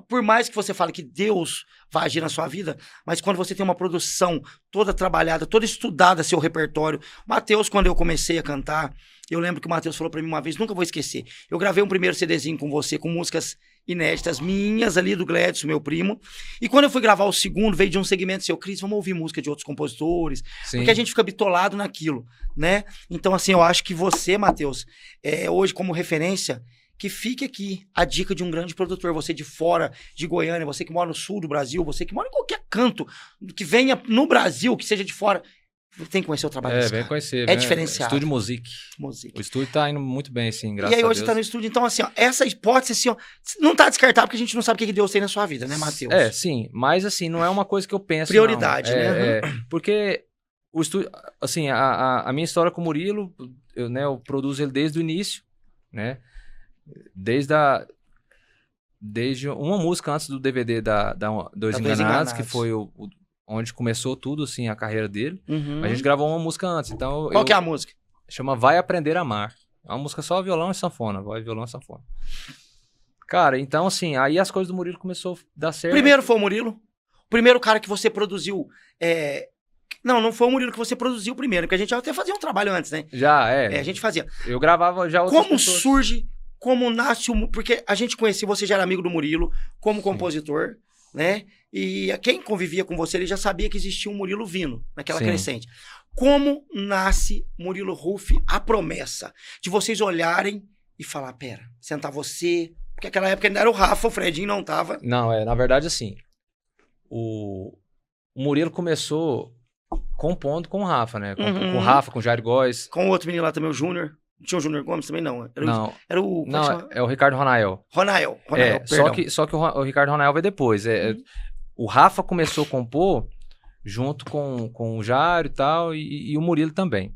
por mais que você fale que Deus vai agir na sua vida, mas quando você tem uma produção toda trabalhada, toda estudada, seu repertório. Matheus, quando eu comecei a cantar, eu lembro que o Matheus falou para mim uma vez, nunca vou esquecer. Eu gravei um primeiro CDzinho com você, com músicas inéditas minhas ali, do Gladys, meu primo. E quando eu fui gravar o segundo, veio de um segmento seu, Cris, vamos ouvir música de outros compositores. Sim. Porque a gente fica bitolado naquilo, né? Então, assim, eu acho que você, Matheus, hoje como referência, que fique aqui a dica de um grande produtor, você de fora de Goiânia, você que mora no sul do Brasil, você que mora em qualquer canto, que venha no Brasil, que seja de fora, tem que conhecer o trabalho desse vem cara. conhecer. É diferenciado. Estúdio Music. O estúdio tá indo muito bem, assim, graças a Deus. E aí hoje tá no estúdio, então assim, ó, essa hipótese, assim, ó, não tá descartável, porque a gente não sabe o que Deus tem na sua vida, né, Matheus? Sim, mas assim, não é uma coisa que eu penso, prioridade, não. né? Porque o estúdio, assim, a minha história com o Murilo, eu produzo ele desde o início, né? Desde uma música antes do DVD da Dois Enganados, que foi onde começou tudo, assim, a carreira dele. Uhum. A gente gravou uma música antes, então... Qual que é a música? Chama Vai Aprender a Amar. É uma música só violão e sanfona, voz, violão e sanfona. Cara, então, assim, aí as coisas do Murilo começou a dar certo. Primeiro foi o Murilo? O primeiro cara que você produziu... Não foi o Murilo que você produziu primeiro, porque a gente até fazia um trabalho antes, né? Já, a gente fazia. Eu gravava já outras Como pessoas. surge... Como nasce o... Porque a gente conhecia, você já era amigo do Murilo, como compositor, né? E quem convivia com você, ele já sabia que existia um Murilo vindo, naquela crescente. Como nasce Murilo Huff, a promessa de vocês olharem e falar, pera, sentar você... Porque naquela época ainda era o Rafa, o Fredinho não tava. Não, na verdade, assim, o Murilo começou compondo com o Rafa, né? Com o Rafa, com o Jair Góes. Com o outro menino lá também, o Júnior. Tinha o Júnior Gomes também? Não. Era o... É o Ricardo Ronael. Ronael, só que o Ricardo Ronael veio depois. O Rafa começou a compor junto com o Jair e tal, e o Murilo também.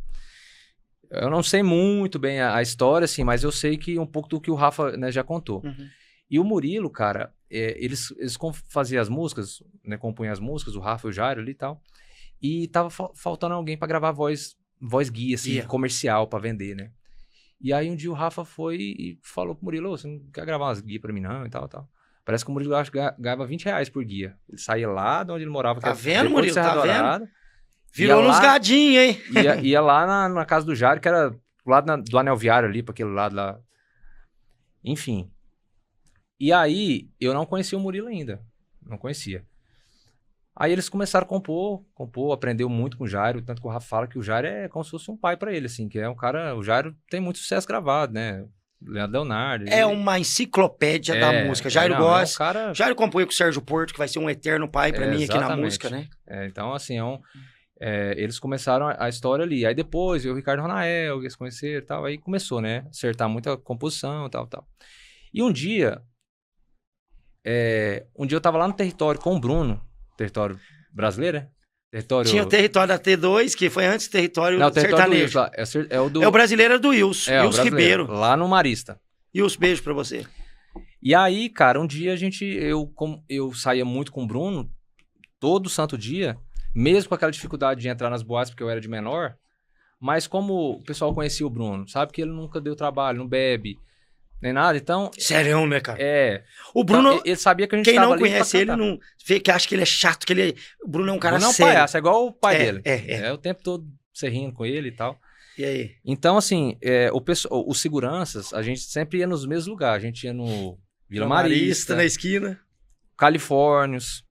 Eu não sei muito bem a história, assim, mas eu sei que um pouco do que o Rafa, né, já contou. Uhum. E o Murilo, cara, eles faziam as músicas, né, compunham as músicas, o Rafa e o Jair ali e tal, e tava faltando alguém pra gravar voz guia, assim, comercial pra vender, né? E aí um dia o Rafa foi e falou pro Murilo, você não quer gravar umas guias pra mim não e tal. Parece que o Murilo ganhava R$20 por guia. Ele saía lá de onde ele morava. Tá vendo, Murilo? Tá vendo? Virou nos gadinhos, hein? Ia lá na casa do Jário, que era do lado do anel viário ali, pra aquele lado lá. Enfim. E aí, eu não conhecia o Murilo ainda. Não conhecia. Aí eles começaram a compor, aprendeu muito com o Jairo, tanto que o Rafa fala que o Jairo é como se fosse um pai pra ele, assim, que é um cara, o Jairo tem muito sucesso gravado, né? Leandro Leonardo. Uma enciclopédia da música. Jairo Góes. Jairo compõe com o Sérgio Porto, que vai ser um eterno pai pra mim aqui na música, né? Então, assim, eles começaram a história ali. Aí depois, o Ricardo Ronael, eles conheceram e tal, aí começou, né? Acertar muita composição e tal. E um dia eu tava lá no território com o Bruno, território brasileiro, né? Tinha o território da T2, que foi antes do território sertanejo. Do o brasileiro do Wilson Ribeiro. Lá no Marista. Wilson, beijo pra você. E aí, cara, um dia eu saía muito com o Bruno, todo santo dia, mesmo com aquela dificuldade de entrar nas boates, porque eu era de menor, mas como o pessoal conhecia o Bruno, sabe que ele nunca deu trabalho, não bebe, nem nada, então... Sério, né, cara? O Bruno... Então, ele sabia que a gente quem estava ali. Quem não conhece ele, não vê que acha que ele é chato, que ele... O Bruno é um cara sério. Bruno é um palhaço, é igual o pai dele. É o tempo todo você rindo com ele e tal. E aí? Então, assim, os seguranças, a gente sempre ia nos mesmos lugares. A gente ia no Vila Marista, na esquina. Califórnios.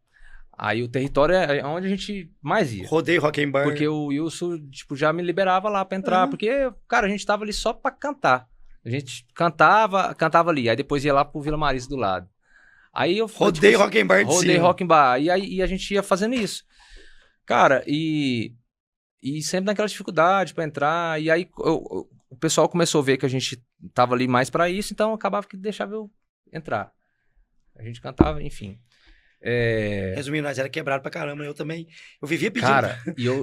Aí o território é onde a gente mais ia. Rodeio Rock and Bar. Porque o Wilson, tipo, já me liberava lá pra entrar. Porque, cara, a gente tava ali só pra cantar. A gente cantava ali. Aí depois ia lá pro Vila Marista do lado. Aí eu... Rodeio Rock and Bar de Rodeio Rock and Bar. E aí a gente ia fazendo isso. Cara, e sempre naquela dificuldade pra entrar. E aí o pessoal começou a ver que a gente tava ali mais pra isso. Então acabava que deixava eu entrar. A gente cantava, enfim. Resumindo, nós era quebrado pra caramba, eu também. Eu vivia pedindo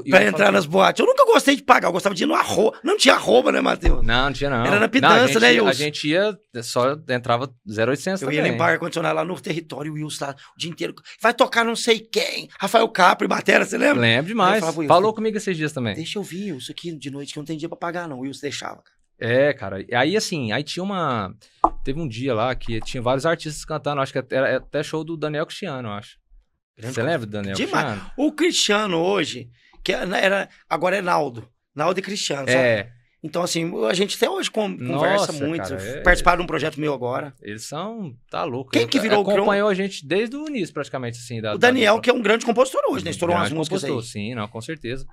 pra entrar nas boates. Eu nunca gostei de pagar, eu gostava de ir no arroba. Não tinha arroba, né, Matheus? Não tinha não. Era na pidança, né, Wilson? A gente ia, só entrava 0800 também. Eu ia em bar ar-condicionado lá no território, o Wilson lá, o dia inteiro. Vai tocar não sei quem. Rafael Capri, batera, você lembra? Lembro demais. Falou comigo esses dias também. Deixa eu vir, Wilson, aqui de noite, que eu não tem dia pra pagar, não. O Wilson deixava, cara. Cara. Aí, assim, tinha teve um dia lá que tinha vários artistas cantando, acho que era até show do Daniel Cristiano, eu acho. Você lembra do Daniel Cristiano? O Cristiano hoje, agora é Naldo. Naldo e Cristiano, sabe? Então, assim, a gente até hoje conversa Nossa, muito. cara, Participaram de um projeto meu agora. Eles são... Tá louco. Quem que virou o acompanhou a gente desde o início, praticamente, assim. O Daniel, que é um grande compositor hoje, né? Estourou umas músicas aí. Sim, não, com certeza.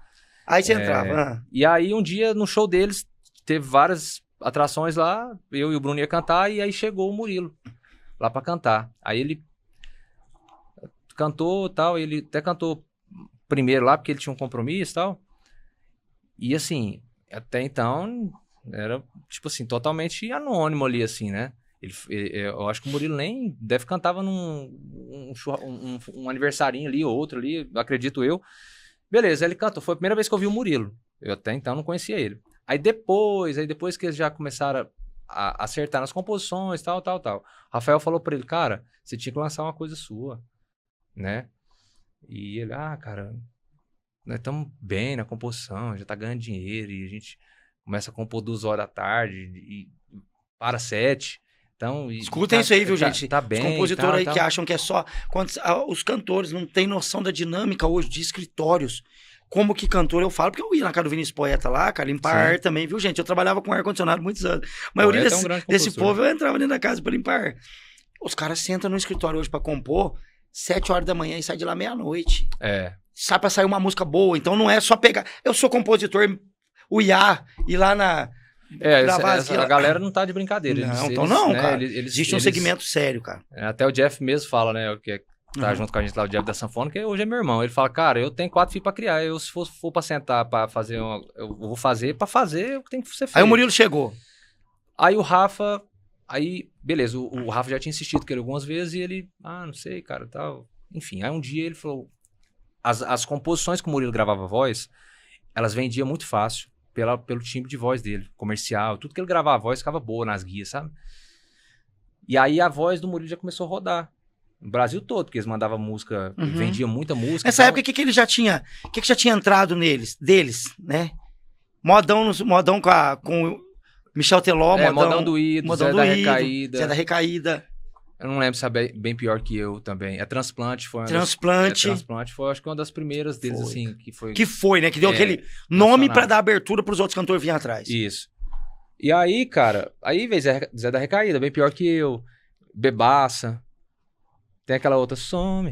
Aí você entrava. E aí, um dia, no show deles, teve várias atrações lá, eu e o Bruno ia cantar, e aí chegou o Murilo lá pra cantar. Aí ele cantou tal, ele até cantou primeiro lá, porque ele tinha um compromisso e tal. E assim, até então, era, tipo assim, totalmente anônimo ali, assim, né? Eu acho que o Murilo nem deve cantava num um aniversarinho ali, ou outro ali, acredito eu. Beleza, ele cantou. Foi a primeira vez que eu vi o Murilo. Eu até então não conhecia ele. Aí depois que eles já começaram a acertar nas composições, tal. Rafael falou pra ele, cara, você tinha que lançar uma coisa sua, né? E ele, cara, nós estamos bem na composição, já tá ganhando dinheiro, e a gente começa a compor 2 horas da tarde e para 7. Então, escutem isso aí, viu, gente? Tá bem. Os compositores aí que acham que é só... os cantores não têm noção da dinâmica hoje de escritórios. Como que cantor eu falo, porque eu ia na casa do Vinícius Poeta lá, cara, limpar ar também, viu, gente? Eu trabalhava com ar-condicionado muitos anos. A maioria desse povo eu entrava dentro da casa para limpar ar. Os caras sentam no escritório hoje para compor 7 horas da manhã e sai de lá meia-noite. Sai pra sair uma música boa, então não é só pegar... Eu sou compositor, o Iá, ir lá na... a galera não tá de brincadeira. Cara. Existe um segmento sério, cara. Até o Jeff mesmo fala, né? Que tá junto com a gente lá, o Jeff da Sanfona, que hoje é meu irmão. Ele fala, cara, eu tenho 4 filhos pra criar. Se for pra sentar pra fazer eu vou fazer pra fazer o que tem que ser feito. Aí o Murilo chegou. Aí o Rafa... Aí, beleza, o Rafa já tinha insistido com ele algumas vezes e ele... não sei, cara, tal... Enfim, aí um dia ele falou... As composições que o Murilo gravava voz, elas vendiam muito fácil. Pelo timbre de voz dele, comercial, tudo que ele gravava a voz ficava boa nas guias, sabe? E aí a voz do Murilo já começou a rodar. No Brasil todo, porque eles mandavam música, vendiam muita música. Nessa época, o que ele já tinha... O que já tinha entrado deles, né? Modão com Michel Teló, Modão do Ido, Zé da Recaída. Eu não lembro se é bem pior que eu também. Transplante foi Transplante foi, acho que uma das primeiras deles, assim, que foi, né? Que deu aquele nome pra dar abertura pros outros cantores virem atrás. Isso. E aí, cara, veio Zé da Recaída, bem pior que eu. Bebaça. Tem aquela outra, some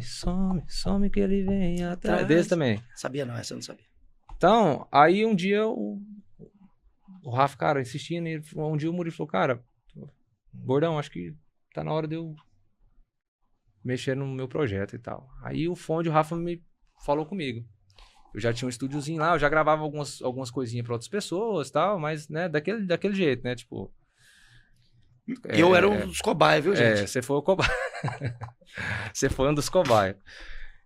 que ele vem atrás. Desse também. Sabia não, essa eu não sabia. Então, aí um dia o Rafa, cara, insistindo, e um dia o Murilo falou, cara, Gordão, acho que tá na hora de eu mexer no meu projeto e tal. Aí o Rafa me falou comigo. Eu já tinha um estúdiozinho lá, eu já gravava algumas coisinhas pra outras pessoas e tal, mas, né, daquele jeito, né, tipo... Eu era um dos cobaias, viu, gente? Você foi o cobaia. Você foi um dos cobaias.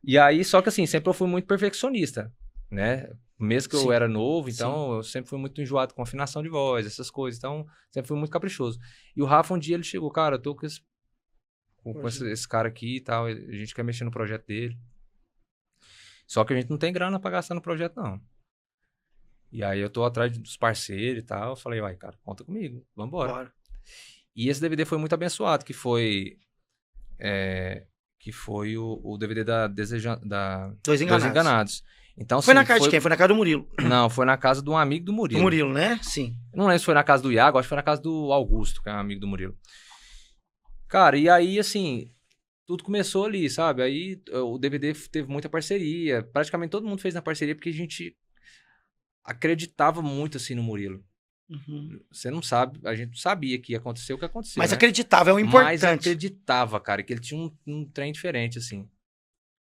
E aí, só que assim, sempre eu fui muito perfeccionista, né? Mesmo que eu era novo, então eu sempre fui muito enjoado com afinação de voz, essas coisas. Então, sempre fui muito caprichoso. E o Rafa, um dia, ele chegou, cara, eu tô com esse cara aqui e tal, a gente quer mexer no projeto dele. Só que a gente não tem grana pra gastar no projeto, não. E aí eu tô atrás dos parceiros e tal, eu falei, vai, cara, conta comigo, vambora. Bora. E esse DVD foi muito abençoado, que foi o DVD da Dois Enganados. Então, foi na casa de quem? Foi na casa do Murilo? Não, foi na casa de um amigo do Murilo. Do Murilo, né? Sim. Eu não lembro se foi na casa do Iago, acho que foi na casa do Augusto, que é um amigo do Murilo. Cara, e aí, assim, tudo começou ali, sabe? Aí o DVD teve muita parceria, praticamente todo mundo fez na parceria, porque a gente acreditava muito, assim, no Murilo. Você não sabe, a gente sabia que ia acontecer o que aconteceu, mas né? acreditava, é o importante. Mas acreditava, cara, que ele tinha um trem diferente, assim.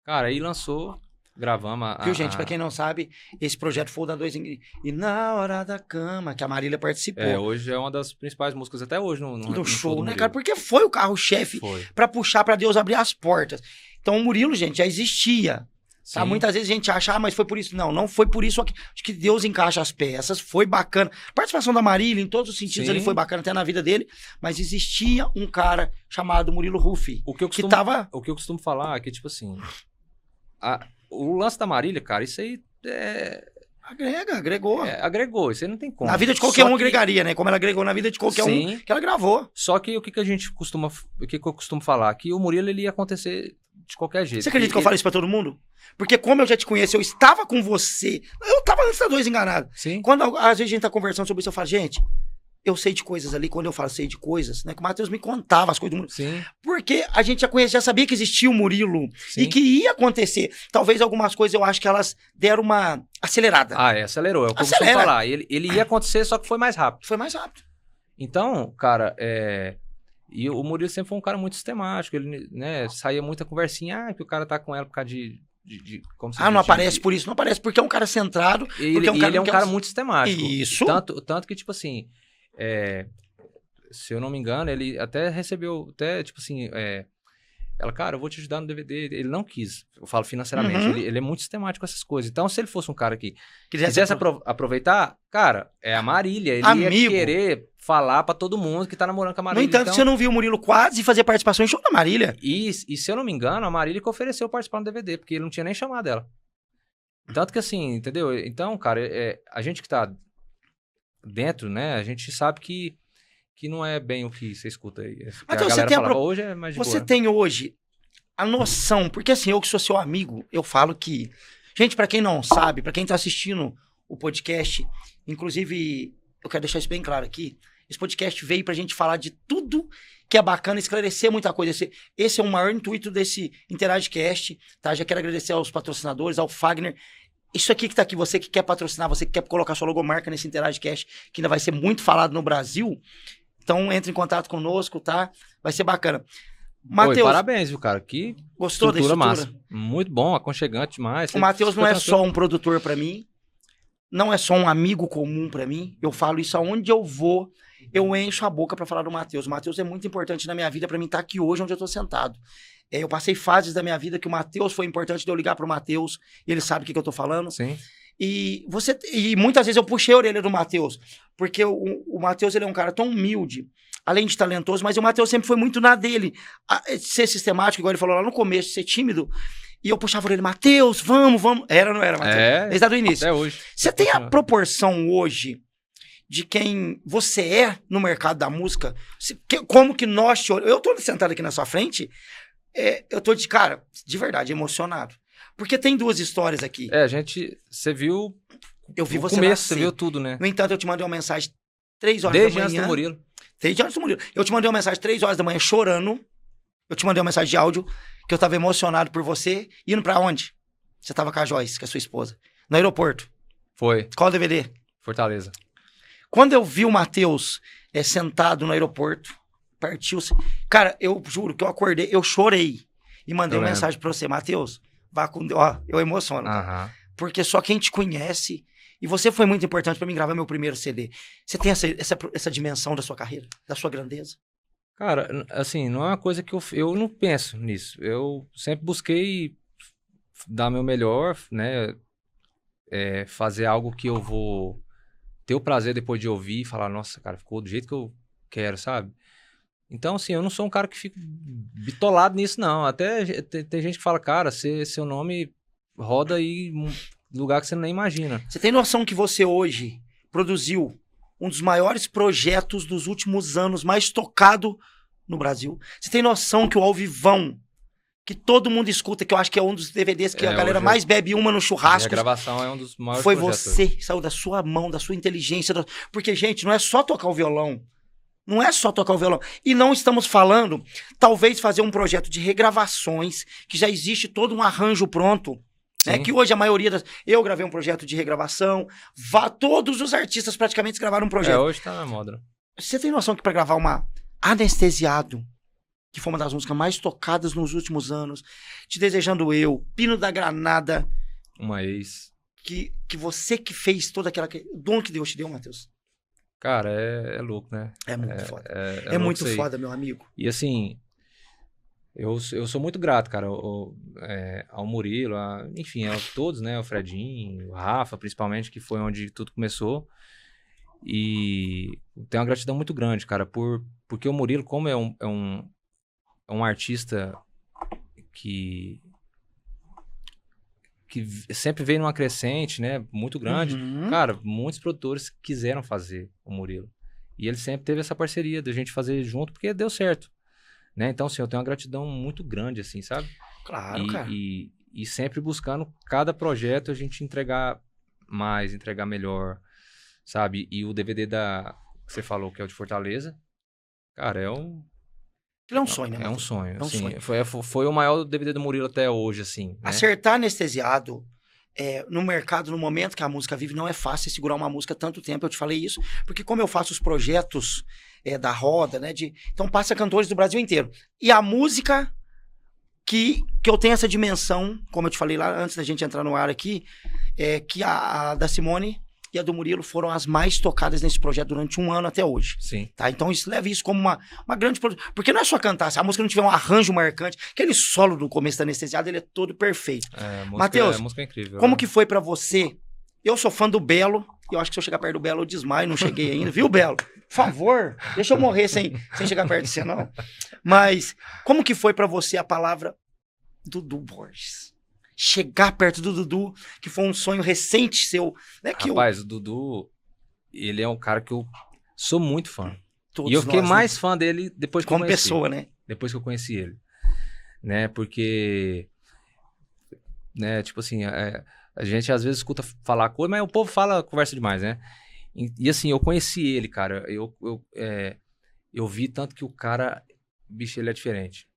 Cara, aí lançou... Gravamos Viu, gente? Pra quem não sabe, esse projeto foi o da Dois E na Hora da Cama, que a Marília participou. Hoje é uma das principais músicas até hoje no show, né, cara? Porque foi o carro-chefe pra puxar pra Deus abrir as portas. Então o Murilo, gente, já existia. Tá? Muitas vezes a gente acha, mas foi por isso. Não foi por isso. Acho que Deus encaixa as peças. Foi bacana. A participação da Marília, em todos os sentidos, ele foi bacana até na vida dele. Mas existia um cara chamado Murilo Ruffi. O que eu costumo falar é que, tipo assim... O lance da Marília, cara, isso aí agregou. Agregou, isso aí não tem como. Na vida de qualquer agregaria, né? Como ela agregou na vida de qualquer um que ela gravou. Só que o que eu costumo falar? Que o Murilo, ele ia acontecer de qualquer jeito. Você acredita que eu falo isso pra todo mundo? Porque como eu já te conheço, eu estava com você. Eu tava antes da 2 enganado. Sim. Quando às vezes a gente tá conversando sobre isso, eu falo, gente, eu sei de coisas ali. Quando eu falo sei de coisas, né? Que o Matheus me contava as coisas do Murilo. Sim. Porque a gente já conhecia, já sabia que existia o Murilo. Sim. E que ia acontecer. Talvez algumas coisas eu acho que elas deram uma acelerada. Acelerou. É o que eu costumo falar. Ele ia acontecer, só que foi mais rápido. Foi mais rápido. Então, cara, e o Murilo sempre foi um cara muito sistemático. Ele, né, saía muita conversinha, que o cara tá com ela por causa de como se diz, não aparece por isso. Não aparece porque é um cara centrado. Ele é um cara muito sistemático. Isso. Tanto que, tipo assim, se eu não me engano, ele até recebeu, tipo assim, ela, cara, eu vou te ajudar no DVD. Ele não quis, eu falo financeiramente. Uhum. Ele é muito sistemático com essas coisas. Então, se ele fosse um cara que Quisesse quisesse aproveitar, cara, é a Marília. Ele Amigo. ia querer falar pra todo mundo que tá namorando com a Marília. No entanto, então... você não viu o Murilo quase fazer participação em show da Marília. E se eu não me engano, a Marília que ofereceu participar no DVD, porque ele não tinha nem chamado ela. Tanto que assim, entendeu? Então, cara, a gente que tá dentro, né, a gente sabe que não é bem o que você escuta aí. Mas a você galera tem falava, hoje é mais de Você boa. tem hoje a noção, porque assim, eu que sou seu amigo, eu falo que... Gente, pra quem não sabe, pra quem tá assistindo o podcast, inclusive, eu quero deixar isso bem claro aqui, esse podcast veio pra gente falar de tudo que é bacana, esclarecer muita coisa. Esse é o maior intuito desse InteragCast, tá? Já quero agradecer aos patrocinadores, ao Fagner. Isso aqui que tá aqui, você que quer patrocinar, você que quer colocar sua logomarca nesse InteragCast, que ainda vai ser muito falado no Brasil, então entre em contato conosco, tá? Vai ser bacana. Matheus, parabéns, viu, cara? Que gostou da estrutura? Massa. Muito bom, aconchegante demais. O Matheus não é só um produtor pra mim, não é só um amigo comum pra mim. Eu falo isso aonde eu vou, eu encho a boca pra falar do Matheus. O Matheus é muito importante na minha vida pra mim estar aqui hoje onde eu tô sentado. Eu passei fases da minha vida que o Matheus foi importante de eu ligar pro Matheus, e ele sabe o que eu tô falando. Sim. E muitas vezes eu puxei a orelha do Matheus, porque o Matheus, ele é um cara tão humilde, além de talentoso, mas o Matheus sempre foi muito na dele, ser sistemático, igual ele falou lá no começo, ser tímido, e eu puxava a orelha, Matheus, vamos. Era ou não era, Matheus? Desde o início. Até hoje. Você tem a proporção hoje de quem você é no mercado da música? Como que nós te olhamos? Eu tô sentado aqui na sua frente, eu tô cara, de verdade, emocionado. Porque tem duas histórias aqui. Você viu... Eu vi você começo, nascer. você viu tudo, né? No entanto, eu te mandei uma mensagem 3 horas Desde da manhã. antes do Murilo. Desde antes do Murilo. Eu te mandei uma mensagem 3 horas da manhã chorando. Eu te mandei uma mensagem de áudio que eu tava emocionado por você. Indo pra onde? Você tava com a Joyce, com a sua esposa. No aeroporto. Foi. Qual DVD? Fortaleza. Quando eu vi o Matheus sentado no aeroporto, partiu-se. Cara, eu juro que eu acordei, eu chorei. E mandei uma mensagem pra você, Matheus. Vá com Deus. Ó, eu emociono. Porque só quem te conhece. E você foi muito importante pra mim gravar meu primeiro CD. Você tem essa dimensão da sua carreira, da sua grandeza? Cara, assim, não é uma coisa que eu não penso nisso. Eu sempre busquei dar meu melhor, né? Fazer algo que eu vou ter o prazer depois de ouvir e falar, nossa, cara, ficou do jeito que eu quero, sabe? Então, assim, eu não sou um cara que fica bitolado nisso, não. Até tem gente que fala, cara, seu nome roda aí em lugar que você nem imagina. Você tem noção que você hoje produziu um dos maiores projetos dos últimos anos, mais tocado no Brasil? Você tem noção que o Ao Vivão, que todo mundo escuta, que eu acho que é um dos DVDs que a galera mais bebe uma no churrasco. A gravação é um dos maiores foi projetos. Você que saiu da sua mão, da sua inteligência. Porque, gente, não é só tocar o violão. Não é só tocar o violão. E não estamos falando, talvez, fazer um projeto de regravações, que já existe todo um arranjo pronto. Né? Que hoje a maioria das... Eu gravei um projeto de regravação. Todos os artistas praticamente gravaram um projeto. Hoje tá na moda. Você tem noção que pra gravar uma Anestesiado, que foi uma das músicas mais tocadas nos últimos anos, Te Desejando Eu, Pino da Granada... Uma ex. Que você que fez toda aquela... O dom que Deus te deu, Matheus. Cara, é louco, né? É muito foda. É muito foda, meu amigo. E assim, eu sou muito grato, cara, ao Murilo, enfim, a todos, né? O Fredinho, o Rafa, principalmente, que foi onde tudo começou. E tenho uma gratidão muito grande, cara, porque o Murilo, como é um artista que sempre veio numa crescente, né, muito grande. Cara, muitos produtores quiseram fazer o Murilo. E ele sempre teve essa parceria da gente fazer junto, porque deu certo, né? Então, assim, eu tenho uma gratidão muito grande, assim, sabe? Claro, cara. E sempre buscando cada projeto a gente entregar mais, entregar melhor, sabe? E o DVD que você falou que é o de Fortaleza, cara, é um Sonho, né, é um Matheus? sonho, É um assim, sonho. foi o maior DVD do Murilo até hoje, assim, né? Acertar anestesiado no mercado, no momento que a música vive, não é fácil segurar uma música tanto tempo. Eu te falei isso, porque como eu faço os projetos da roda, né? Então passa cantores do Brasil inteiro. E a música que eu tenho essa dimensão, como eu te falei lá antes da gente entrar no ar aqui, que a da Simone e a do Murilo foram as mais tocadas nesse projeto durante um ano até hoje. Sim. Tá? Então leve isso como uma grande produção. Porque não é só cantar, se a música não tiver um arranjo marcante, aquele solo do começo da anestesiada, ele é todo perfeito. Matheus, música é incrível. Como que foi pra você? Eu sou fã do Belo, e eu acho que se eu chegar perto do Belo eu desmaio, não cheguei ainda, viu, Belo? Por favor, deixa eu morrer sem chegar perto de você, não. Mas como que foi pra você a palavra Dudu Borges? Chegar perto do Dudu, que foi um sonho recente seu, né? Rapaz, o Dudu, ele é um cara que eu sou muito fã. Todos e eu fiquei nós, mais né? fã dele depois que como eu conheci. pessoa, né? Depois que eu conheci ele. Né, porque... Né, tipo assim, a gente às vezes escuta falar coisa, mas o povo conversa demais, né? E assim, eu conheci ele, cara. Eu vi tanto que o cara, bicho, ele é diferente.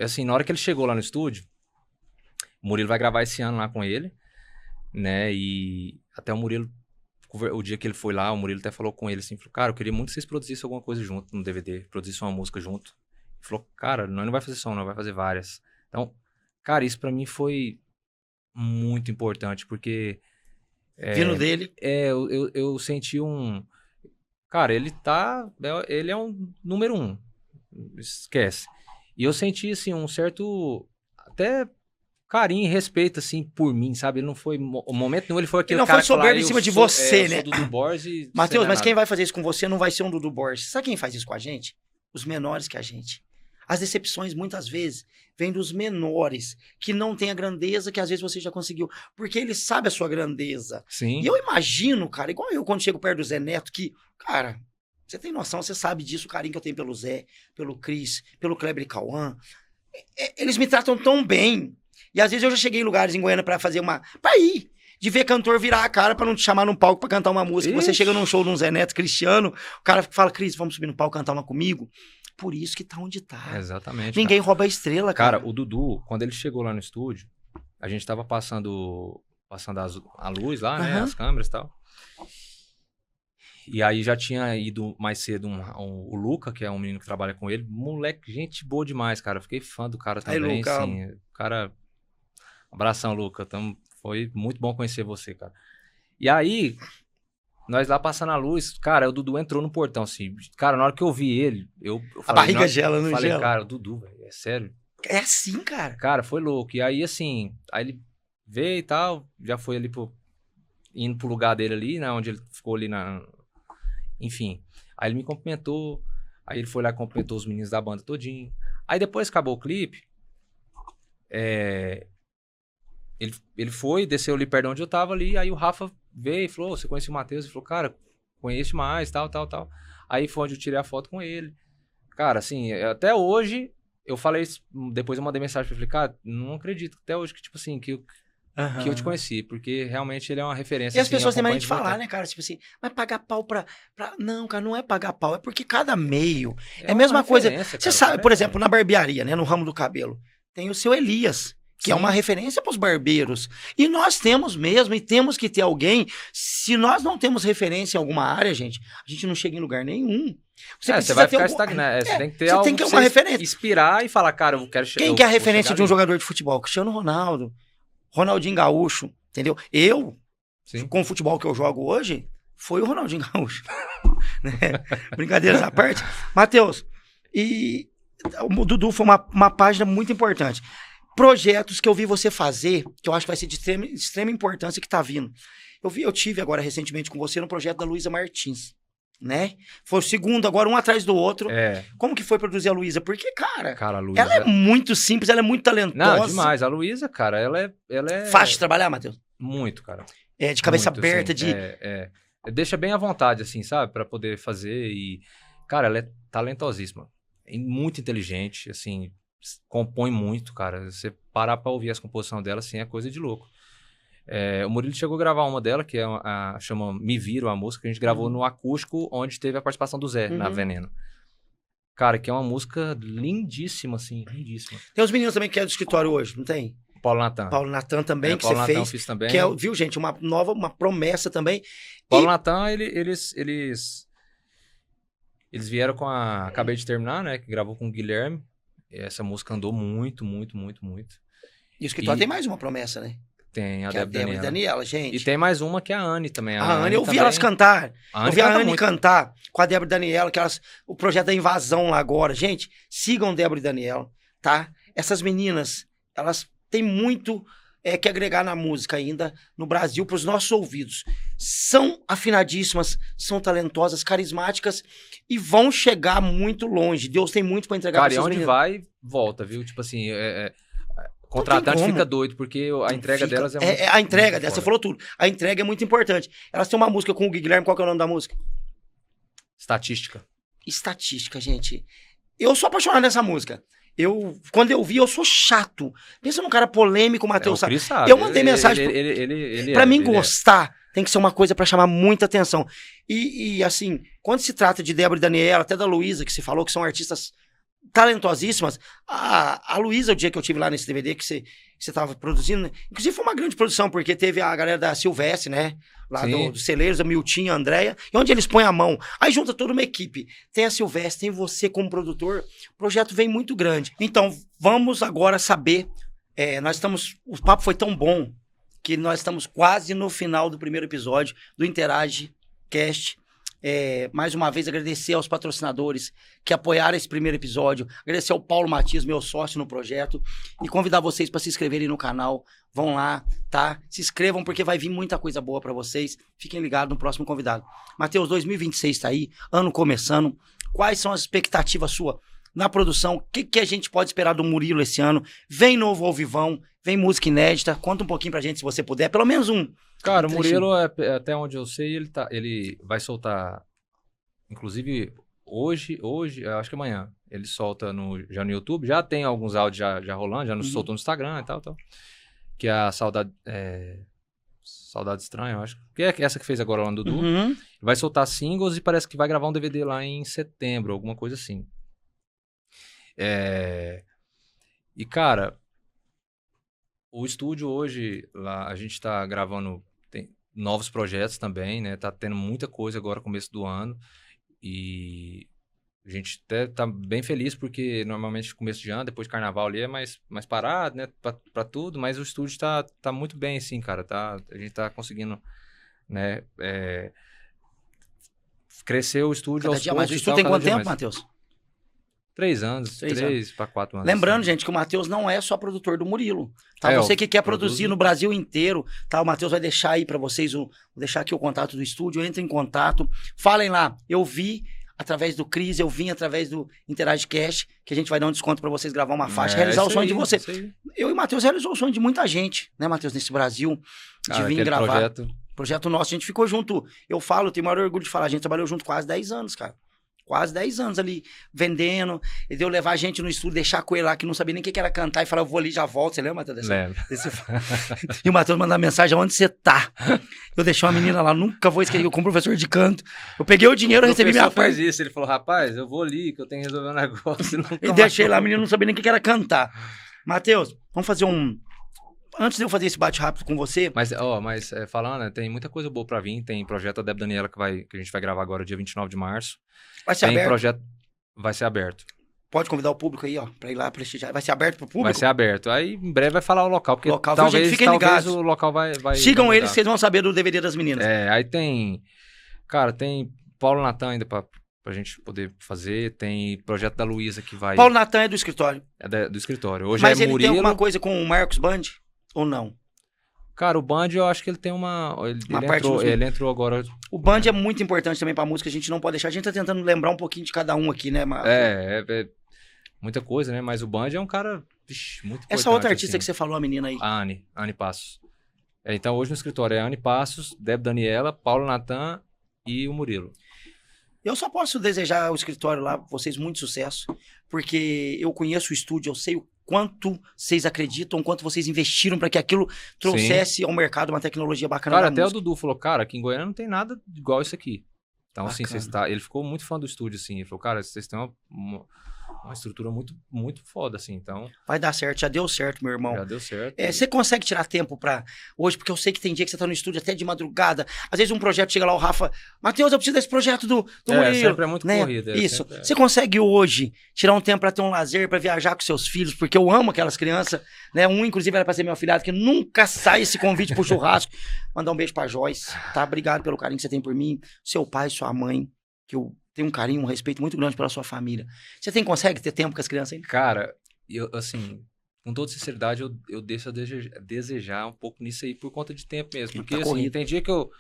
Assim, na hora que ele chegou lá no estúdio, o Murilo vai gravar esse ano lá com ele, né? E até o Murilo, o dia que ele foi lá, o Murilo até falou com ele assim, falou, cara, eu queria muito que vocês produzissem alguma coisa junto no DVD, produzissem uma música junto. Ele falou, cara, nós não vai fazer som, não, vai fazer várias. Então, cara, isso pra mim foi muito importante, porque... Vindo dele. Eu senti Cara, ele é um número 1. Esquece. E eu senti, assim, um certo... Até carinho e respeito, assim, por mim, sabe? Ele não foi... O momento nenhum ele foi aquele ele não cara foi soberbo em que cima de você, né? Eu sou Dudu Borges. Matheus, mas quem vai fazer isso com você não vai ser um Dudu Borges. Sabe quem faz isso com a gente? Os menores que a gente. As decepções, muitas vezes, vêm dos menores, que não têm a grandeza que às vezes você já conseguiu. Porque ele sabe a sua grandeza. Sim. E eu imagino, cara, igual eu quando chego perto do Zé Neto, que, cara, você tem noção, você sabe disso, o carinho que eu tenho pelo Zé, pelo Cris, pelo Kleber e Cauã. Eles me tratam tão bem. E às vezes eu já cheguei em lugares em Goiânia pra fazer pra ir. De ver cantor virar a cara pra não te chamar num palco pra cantar uma música. Ixi. Você chega num show de um Zé Neto Cristiano, o cara fala, Cris, vamos subir no palco cantar uma comigo? Por isso que tá onde tá. Exatamente. Ninguém rouba a estrela, cara. Cara, o Dudu, quando ele chegou lá no estúdio, a gente tava passando a luz lá, né? As câmeras e tal. E aí já tinha ido mais cedo o Luca, que é um menino que trabalha com ele. Moleque, gente boa demais, cara. Eu fiquei fã do cara também. Aí, Luca, assim, o cara... Abração, Luca. Foi muito bom conhecer você, cara. E aí, nós lá passando a luz, cara, o Dudu entrou no portão, assim. Cara, na hora que eu vi ele, eu falei... A barriga gela, não falei, gela? Cara, o Dudu, velho, é sério? É assim, cara. Cara, foi louco. E aí, assim, aí ele veio e tal, já foi ali indo pro lugar dele ali, né, onde ele ficou ali Enfim, aí ele me cumprimentou, aí ele foi lá e cumprimentou os meninos da banda todinho. Aí depois que acabou o clipe, ele foi, desceu ali perto de onde eu tava ali, aí o Rafa veio e falou, você conhece o Matheus? Ele falou, cara, conheço mais, tal. Aí foi onde eu tirei a foto com ele. Cara, assim, até hoje, eu falei, depois eu mandei mensagem pra ele, cara, não acredito até hoje que, tipo assim, que eu te conheci, porque realmente ele é uma referência. E as pessoas têm mais de falar, né, cara? Tipo assim, mas pagar pau pra... Não, cara, não é pagar pau, é porque cada meio... É a mesma coisa. Você sabe, por exemplo, na barbearia, né, no ramo do cabelo, tem o seu Elias, que é uma referência pros barbeiros. E nós temos mesmo, e temos que ter alguém. Se nós não temos referência em alguma área, gente, a gente não chega em lugar nenhum. Você vai ficar estagnado. Você tem que ter algo tem que ter uma referência. Inspirar e falar, cara, eu quero chegar. Quem que é a referência de um jogador de futebol? Cristiano Ronaldo, Ronaldinho Gaúcho, entendeu? Com o futebol que eu jogo hoje, foi o Ronaldinho Gaúcho. Né? Brincadeiras à parte. Matheus, e o Dudu foi uma página muito importante. Projetos que eu vi você fazer, que eu acho que vai ser de extrema importância, que tá vindo. Eu tive agora recentemente com você no projeto da Luísa Martins, né? Foi o segundo, agora um atrás do outro. Como que foi produzir a Luísa? Porque, cara a Luísa... ela é muito simples, ela é muito talentosa. Não, demais. A Luísa, cara, ela é... Fácil de trabalhar, Matheus? Muito, cara. De cabeça muito, aberta, assim, deixa bem à vontade, assim, sabe? Pra poder fazer e... Cara, ela é talentosíssima. Muito inteligente, assim... compõe muito, cara. Você parar pra ouvir as composições dela, assim, é coisa de louco. O Murilo chegou a gravar uma dela, que chama Me Viro, a música, que a gente gravou no acústico, onde teve a participação do Zé, na Veneno. Cara, que é uma música lindíssima, assim, lindíssima. Tem os meninos também que é do escritório hoje, não tem? Paulo Natan. Paulo Natan também, que Paulo você Natan fez. fiz também. Que é, viu, gente, uma promessa também. Paulo Natan, eles vieram com a... Acabei de terminar, né? Que gravou com o Guilherme. E essa música andou muito, muito, muito, muito. E o escritório tem mais uma promessa, né? Tem a Débora e Daniela, gente. E tem mais uma que é a Anne também. A Anne, eu vi elas cantar. Eu vi a Anne cantar com a Débora e Daniela, o projeto da Invasão lá agora. Gente, sigam Débora e Daniela, tá? Essas meninas, elas têm muito que agregar na música ainda, no Brasil, para os nossos ouvidos. São afinadíssimas, são talentosas, carismáticas e vão chegar muito longe. Deus tem muito para entregar para essas meninas. Cara, e onde vai, volta, viu? Tipo assim, o contratante fica doido, porque a entrega delas é muito... A entrega muito dela, foda. você falou tudo. A entrega é muito importante. Elas têm uma música com o Guilherme, qual que é o nome da música? Estatística. Estatística, gente. Eu sou apaixonado nessa música. Quando eu vi, eu sou chato. Pensa num cara polêmico, Matheus. Sabe. Eu mandei mensagem. Pra mim gostar, tem que ser uma coisa pra chamar muita atenção. E assim, quando se trata de Débora e Daniela, até da Luísa, que você falou, que são artistas talentosíssimas. A Luísa, o dia que eu tive lá nesse DVD que você estava produzindo, né? Inclusive foi uma grande produção, porque teve a galera da Silvestre, né? Lá dos Celeiros, a Miltinha, a Andréia, e onde eles põem a mão. Aí junta toda uma equipe. Tem a Silvestre, tem você como produtor. O projeto vem muito grande. Então, vamos agora saber. O papo foi tão bom que nós estamos quase no final do primeiro episódio do Interage Cast. Mais uma vez agradecer aos patrocinadores que apoiaram esse primeiro episódio, agradecer ao Paulo Matias, meu sócio no projeto, e convidar vocês para se inscreverem no canal. Vão lá, tá? Se inscrevam porque vai vir muita coisa boa para vocês. Fiquem ligados no próximo convidado. Matheus, 2026 tá aí, ano começando. Quais são as expectativas suas na produção? O que a gente pode esperar do Murilo esse ano? Vem novo ao vivão, vem música inédita. Conta um pouquinho pra gente, se você puder, pelo menos um. Cara, o Murilo, até onde eu sei, ele vai soltar, inclusive hoje, acho que amanhã, ele solta já no YouTube, já tem alguns áudios já rolando, já nos soltou no Instagram e tal, que é a Saudade Estranha, eu acho, que é essa que fez agora lá no Dudu. Vai soltar singles e parece que vai gravar um DVD lá em setembro, alguma coisa assim. E, cara, o estúdio hoje, lá, a gente tá gravando... Tem novos projetos também, né? Tá tendo muita coisa agora, começo do ano. E a gente até tá bem feliz, porque normalmente começo de ano, depois de carnaval ali, é mais parado, né? Pra tudo. Mas o estúdio tá muito bem, assim, cara. A gente tá conseguindo, né? Crescer o estúdio aos poucos. Mas o estúdio tem quanto tempo, Matheus? 3 anos, 3 para 4 anos. Lembrando, assim, gente, que o Matheus não é só produtor do Murilo. Tá? Você que quer produzir no Brasil inteiro, tá? O Matheus vai deixar aí para vocês, vou deixar aqui o contato do estúdio, entre em contato, falem lá. Eu vi através do Cris, eu vim através do Interage Cash, que a gente vai dar um desconto para vocês gravar uma faixa, realizar o sonho de vocês. Eu e o Matheus realizou o sonho de muita gente, né, Matheus, nesse Brasil, de vir gravar. Projeto nosso, a gente ficou junto. Eu tenho o maior orgulho de falar, a gente trabalhou junto quase 10 anos, cara. Quase 10 anos ali, vendendo. E deu levar a gente no estúdio, deixar com ele lá, que não sabia nem o que era cantar, e falar, eu vou ali, já volto. Você lembra, Matheus? Lembro. E o Matheus mandou mensagem, onde você tá? Eu deixei uma menina lá, nunca vou esquecer, eu como professor de canto. Eu peguei o dinheiro, recebi minha parte. Fez isso, ele falou, rapaz, eu vou ali, que eu tenho que resolver um negócio. E deixei lá, a menina não sabia nem o que era cantar. Matheus, vamos fazer Antes de eu fazer esse bate-rápido com você... Mas falando, né, tem muita coisa boa pra vir. Tem projeto da Débora Daniela que a gente vai gravar agora, dia 29 de março. Vai ser aberto? Vai ser aberto. Pode convidar o público aí, ó, pra ir lá prestigiar. Vai ser aberto pro público? Vai ser aberto. Aí, em breve, vai falar o local, porque talvez, gente, fiquem ligados. O local vai Sigam eles, vocês vão saber do DVD das meninas. Aí tem... Cara, tem Paulo Natan ainda pra gente poder fazer. Tem projeto da Luísa que vai... Paulo Natan é do escritório. Do escritório. Hoje Mas é ele Murilo... tem alguma coisa com o Marcos Band? Ou não? Cara, o Band, eu acho que ele tem ele entrou agora... O Band é muito importante também pra música, a gente não pode deixar. A gente tá tentando lembrar um pouquinho de cada um aqui, né? Muita coisa, né? Mas o Band é um cara, muito importante. Essa outra artista assim. que você falou, a menina aí. A Anne Passos. Então, hoje no escritório é Anne Passos, Débora Daniela, Paulo Natan e o Murilo. Eu só posso desejar ao escritório lá, vocês, muito sucesso, porque eu conheço o estúdio, eu sei o quanto vocês acreditam, o quanto vocês investiram para que aquilo trouxesse ao mercado uma tecnologia bacana Cara, da até música. o Dudu falou, cara, aqui em Goiânia não tem nada igual isso aqui. Então, assim, Bacana. ele ficou muito fã do estúdio, assim. Ele falou, cara, vocês têm uma estrutura muito, muito foda, assim. Então, Vai dar certo, já deu certo, meu irmão. já deu certo. Você consegue tirar tempo pra hoje, porque eu sei que tem dia que você tá no estúdio até de madrugada. Às vezes um projeto chega lá, o Rafa, Matheus, eu preciso desse projeto do Murilo. Sempre é muito corrida. Isso. Sempre é. Você consegue hoje tirar um tempo pra ter um lazer, pra viajar com seus filhos, porque eu amo aquelas crianças, né? Um, inclusive, era pra ser meu afilhado, que nunca sai esse convite pro churrasco. Mandar um beijo pra Joyce, tá? Obrigado pelo carinho que você tem por mim, seu pai, sua mãe, que eu tenho um carinho, um respeito muito grande pela sua família. Você consegue ter tempo com as crianças ainda? Cara, eu, assim, com toda sinceridade, eu deixo a desejar um pouco nisso aí por conta de tempo mesmo. Porque, Tá assim, corrido. tem dia que eu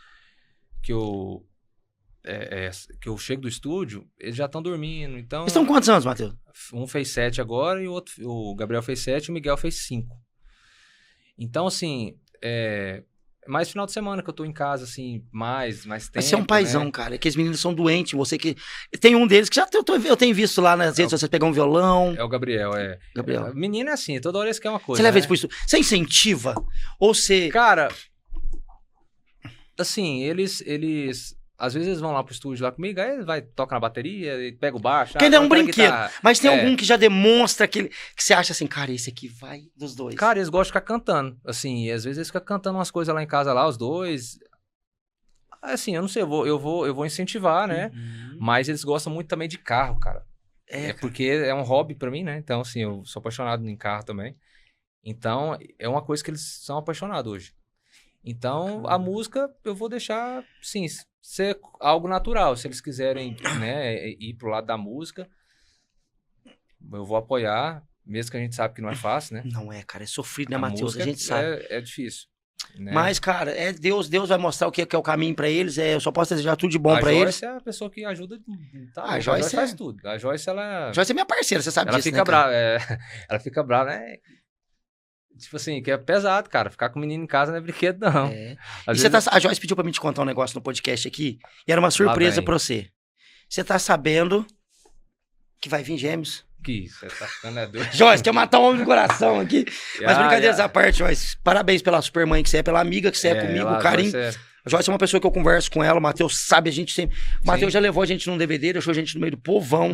chego do estúdio, eles já estão dormindo, então... Vocês estão com quantos anos, Matheus? Um fez 7 agora e o Gabriel fez 7 e o Miguel fez 5. Então, assim, mais final de semana que eu tô em casa, assim, mais tempo, Mas você é um paizão, né? cara. Que os meninos são doentes. Você que. Tem um deles que já eu tenho visto lá nas redes sociais pegar um violão. É o Gabriel, Gabriel. Menino é assim, toda hora eles querem uma coisa, Você leva né? isso pro estúdio. Você incentiva? Ou você. Cara, assim, eles às vezes eles vão lá pro estúdio lá comigo, aí vai, toca na bateria, pega o baixo. Porque ainda é um toca na brinquedo. guitarra. Mas tem algum que já demonstra que você acha assim, cara, esse aqui vai dos dois. Cara, eles gostam de ficar cantando, assim, e às vezes eles ficam cantando umas coisas lá em casa lá, os dois. Assim, eu não sei, eu vou incentivar, né? Uhum. Mas eles gostam muito também de carro, cara. Cara. Porque é um hobby pra mim, né? Então, assim, eu sou apaixonado em carro também. Então, é uma coisa que eles são apaixonados hoje. Então, a música eu vou deixar, sim, ser algo natural. Se eles quiserem, né, ir pro lado da música, eu vou apoiar, mesmo que a gente sabe que não é fácil, né? Não é, cara. É sofrido, né, A Matheus? música A gente sabe. é difícil. Né? Mas, cara, Deus vai mostrar o que é o caminho pra eles. Eu só posso desejar tudo de bom pra eles. A Joyce é a pessoa que ajuda. Tá, A a Joyce Joyce faz tudo. A Joyce, ela. Joyce é minha parceira, você sabe Ela disso, fica né, cara? brava. Ela fica brava, né? Tipo assim, que é pesado, cara. Ficar com o menino em casa não é brinquedo, não. É. Às E vezes- a Joyce pediu pra mim te contar um negócio no podcast aqui, e era uma surpresa vem. pra você. Você tá sabendo que vai vir gêmeos? Que você tá ficando é doido. Joyce, quer matar um homem do coração aqui. Mas brincadeiras à Ah, parte, Joyce. Parabéns pela supermãe que você é, pela amiga que você é comigo, ela- o carinho. Joyce A Joyce é uma pessoa que eu converso com ela, o Matheus sabe, a gente sempre... O Matheus já levou a gente num DVD, deixou a gente no meio do povão.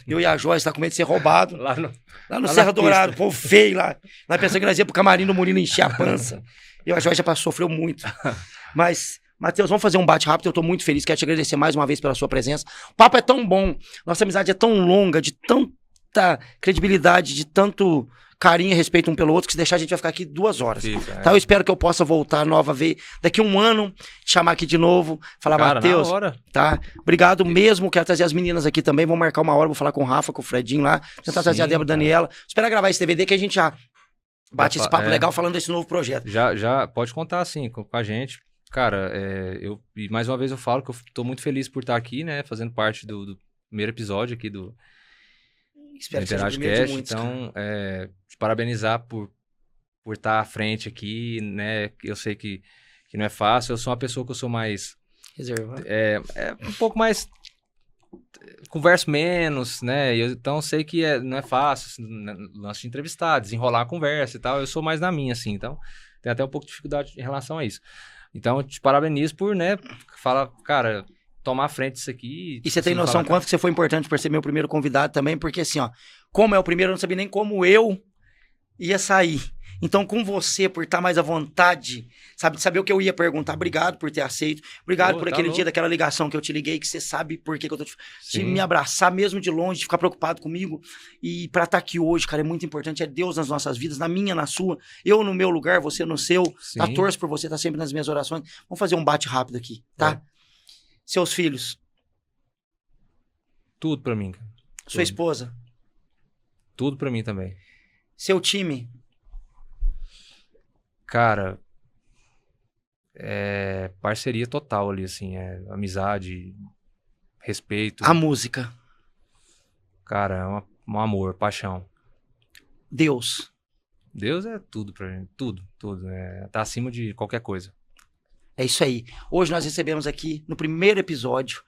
Eu e a Joyce tá com medo de ser roubado. Lá no... Lá no Lá Serra na Dourado, povo feio lá. Nós pensamos que nós ia pro camarim do Murilo encher a pança. E a Joyce já sofreu muito. Mas, Matheus, vamos fazer um bate rápido. Eu tô muito feliz. Quero te agradecer mais uma vez pela sua presença. O papo é tão bom. Nossa amizade é tão longa, de tanta credibilidade, de tanto carinho e respeito um pelo outro, que se deixar a gente vai ficar aqui 2 horas. Tá? Eu espero que eu possa voltar nova vez. Daqui 1 ano, te chamar aqui de novo. Falar, Cara, Matheus, na hora. tá? Obrigado mesmo. Quero trazer as meninas aqui também. Vamos marcar uma hora. Vou falar com o Rafa, com o Fredinho lá. Tentar trazer a Sim, Débora e a Daniela. Esperar gravar esse DVD que a gente já bate esse papo é. legal falando desse novo projeto. Já pode contar, assim, com a gente. Cara, e mais uma vez eu falo que eu tô muito feliz por estar aqui, né? Fazendo parte do primeiro episódio aqui do Espero que seja o primeiro de Interagecast. muitos, cara. Então, te parabenizar por estar à frente aqui, né? Eu sei que não é fácil. Eu sou uma pessoa que eu sou mais... Reserva. um pouco mais... Converso menos, né? Então, eu sei que não é fácil, assim, lance de entrevistar, desenrolar a conversa e tal. Eu sou mais na minha, assim. Então, tenho até um pouco de dificuldade em relação a isso. Então, eu te parabenizo por, né? Falar, cara... tomar a frente disso aqui. E você tem assim, noção falar, quanto que você foi importante por ser meu primeiro convidado também, porque assim, ó, como é o primeiro, eu não sabia nem como eu ia sair. Então, com você, por estar mais à vontade, sabe, de saber o que eu ia perguntar, obrigado por ter aceito, obrigado por tá aquele louco. dia daquela ligação que eu te liguei, que você sabe por que eu tô de Sim. me abraçar mesmo de longe, de ficar preocupado comigo. E pra estar aqui hoje, cara, é muito importante, é Deus nas nossas vidas, na minha, na sua, eu no meu lugar, você no seu, Sim. tá, torço por você, tá sempre nas minhas orações. Vamos fazer um bate rápido aqui, tá? Seus filhos, Tudo pra mim, cara. sua Tudo. esposa, Tudo pra mim também. seu time, Cara, parceria total ali, assim, amizade, respeito. a música, Cara, é um amor, paixão. Deus. Deus é tudo pra mim, tudo. Tá acima de qualquer coisa. É isso aí. Hoje nós recebemos aqui, no primeiro episódio,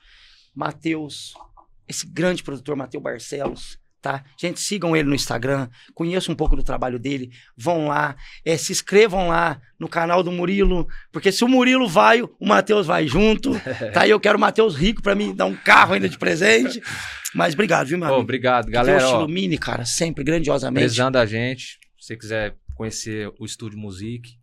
Matheus, esse grande produtor, Matheus Barcelos, tá? Gente, sigam ele no Instagram, conheçam um pouco do trabalho dele, vão lá, se inscrevam lá no canal do Murilo, porque se o Murilo vai, o Matheus vai junto, tá? E eu quero o Matheus rico pra me dar um carro ainda de presente. Mas obrigado, viu, meu amigo? Obrigado, galera. Deus te ilumine, cara, sempre, grandiosamente. Precisando da gente, se você quiser conhecer o Estúdio Music,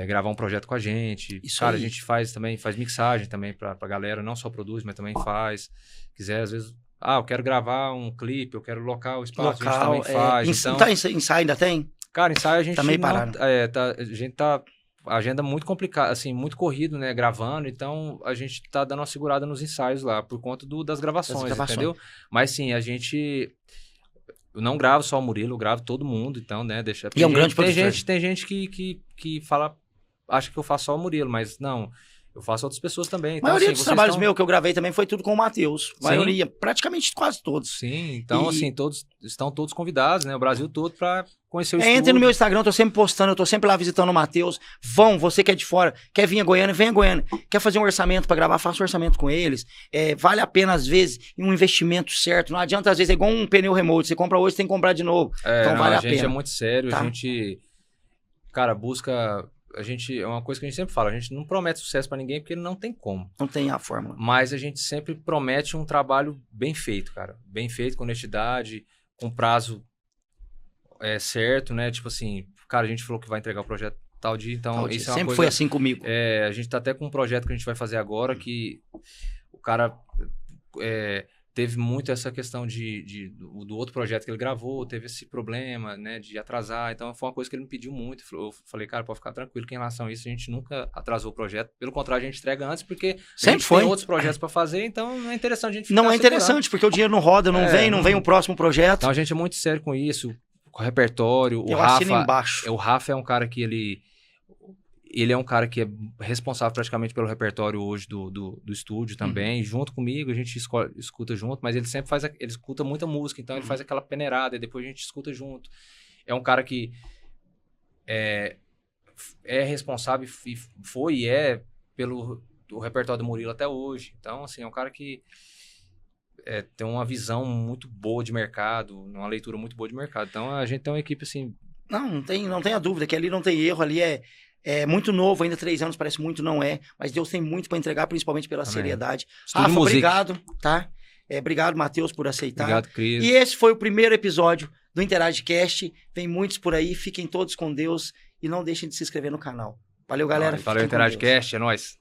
gravar um projeto com a gente. Isso cara, aí. a gente faz mixagem também pra galera, não só produz, mas também faz. Quiser, às vezes, eu quero gravar um clipe, eu quero local, o espaço, a gente também faz. Então, Ensaio ainda tem? cara, ensaio a gente Também pararam. a gente tá a agenda muito complicada, assim, muito corrido, né, gravando, então a gente tá dando uma segurada nos ensaios lá, por conta das gravações, entendeu? Mas sim, a gente... Eu não gravo só o Murilo, eu gravo todo mundo, então, né, deixa... E é um grande produtor. Tem gente que fala, acha que eu faço só o Murilo, mas não, eu faço outras pessoas também. Então, A maioria assim, dos trabalhos meus que eu gravei também foi tudo com o Matheus. A Sim. maioria, praticamente quase todos. Sim, então, assim, estão todos convidados, né, o Brasil todo pra conhecer o estúdio. Entre no meu Instagram, eu tô sempre postando, eu tô sempre lá visitando o Matheus. Você que é de fora, quer vir a Goiânia, venha a Goiânia. Quer fazer um orçamento pra gravar, faça um orçamento com eles. Vale a pena, às vezes, em um investimento certo. Não adianta, às vezes, é igual um pneu remote. Você compra hoje, tem que comprar de novo. Então vale a pena. A gente é muito sério, tá? A gente, cara, busca... é uma coisa que a gente sempre fala, a gente não promete sucesso pra ninguém porque não tem como. Não tem a fórmula. Mas a gente sempre promete um trabalho bem feito, cara. Bem feito, com honestidade, com prazo certo, né? Tipo assim, cara, a gente falou que vai entregar o projeto tal dia, então isso é uma sempre coisa... foi assim comigo. A gente tá até com um projeto que a gente vai fazer agora que o cara teve muito essa questão do outro projeto que ele gravou, teve esse problema, né, de atrasar, então foi uma coisa que ele me pediu muito. Eu falei, cara, pode ficar tranquilo que em relação a isso a gente nunca atrasou o projeto, pelo contrário, a gente entrega antes porque sempre a gente foi. tem outros projetos para fazer, então não é interessante a gente ficar Não é interessante, porque o dinheiro não roda, não vem o próximo projeto. Então a gente é muito sério com isso, com o repertório. Eu assino embaixo. O Rafa é um cara que ele é um cara que é responsável praticamente pelo repertório hoje do estúdio também, junto comigo, a gente escuta junto, mas ele sempre ele escuta muita música, então ele faz aquela peneirada e depois a gente escuta junto. É um cara que é responsável e foi e é pelo repertório do Murilo até hoje. Então, assim, é um cara que tem uma visão muito boa de mercado, uma leitura muito boa de mercado. Então, a gente tem uma equipe, assim... Não tenha dúvida, que ali não tem erro, ali é muito novo, ainda 3 anos parece muito, não é. Mas Deus tem muito para entregar, principalmente pela seriedade. Rafa, obrigado, tá? Obrigado, Matheus, por aceitar. Obrigado, Cris. E esse foi o primeiro episódio do InteragCast. Vem muitos por aí, fiquem todos com Deus e não deixem de se inscrever no canal. Valeu, galera. Valeu, InteragCast, é nóis.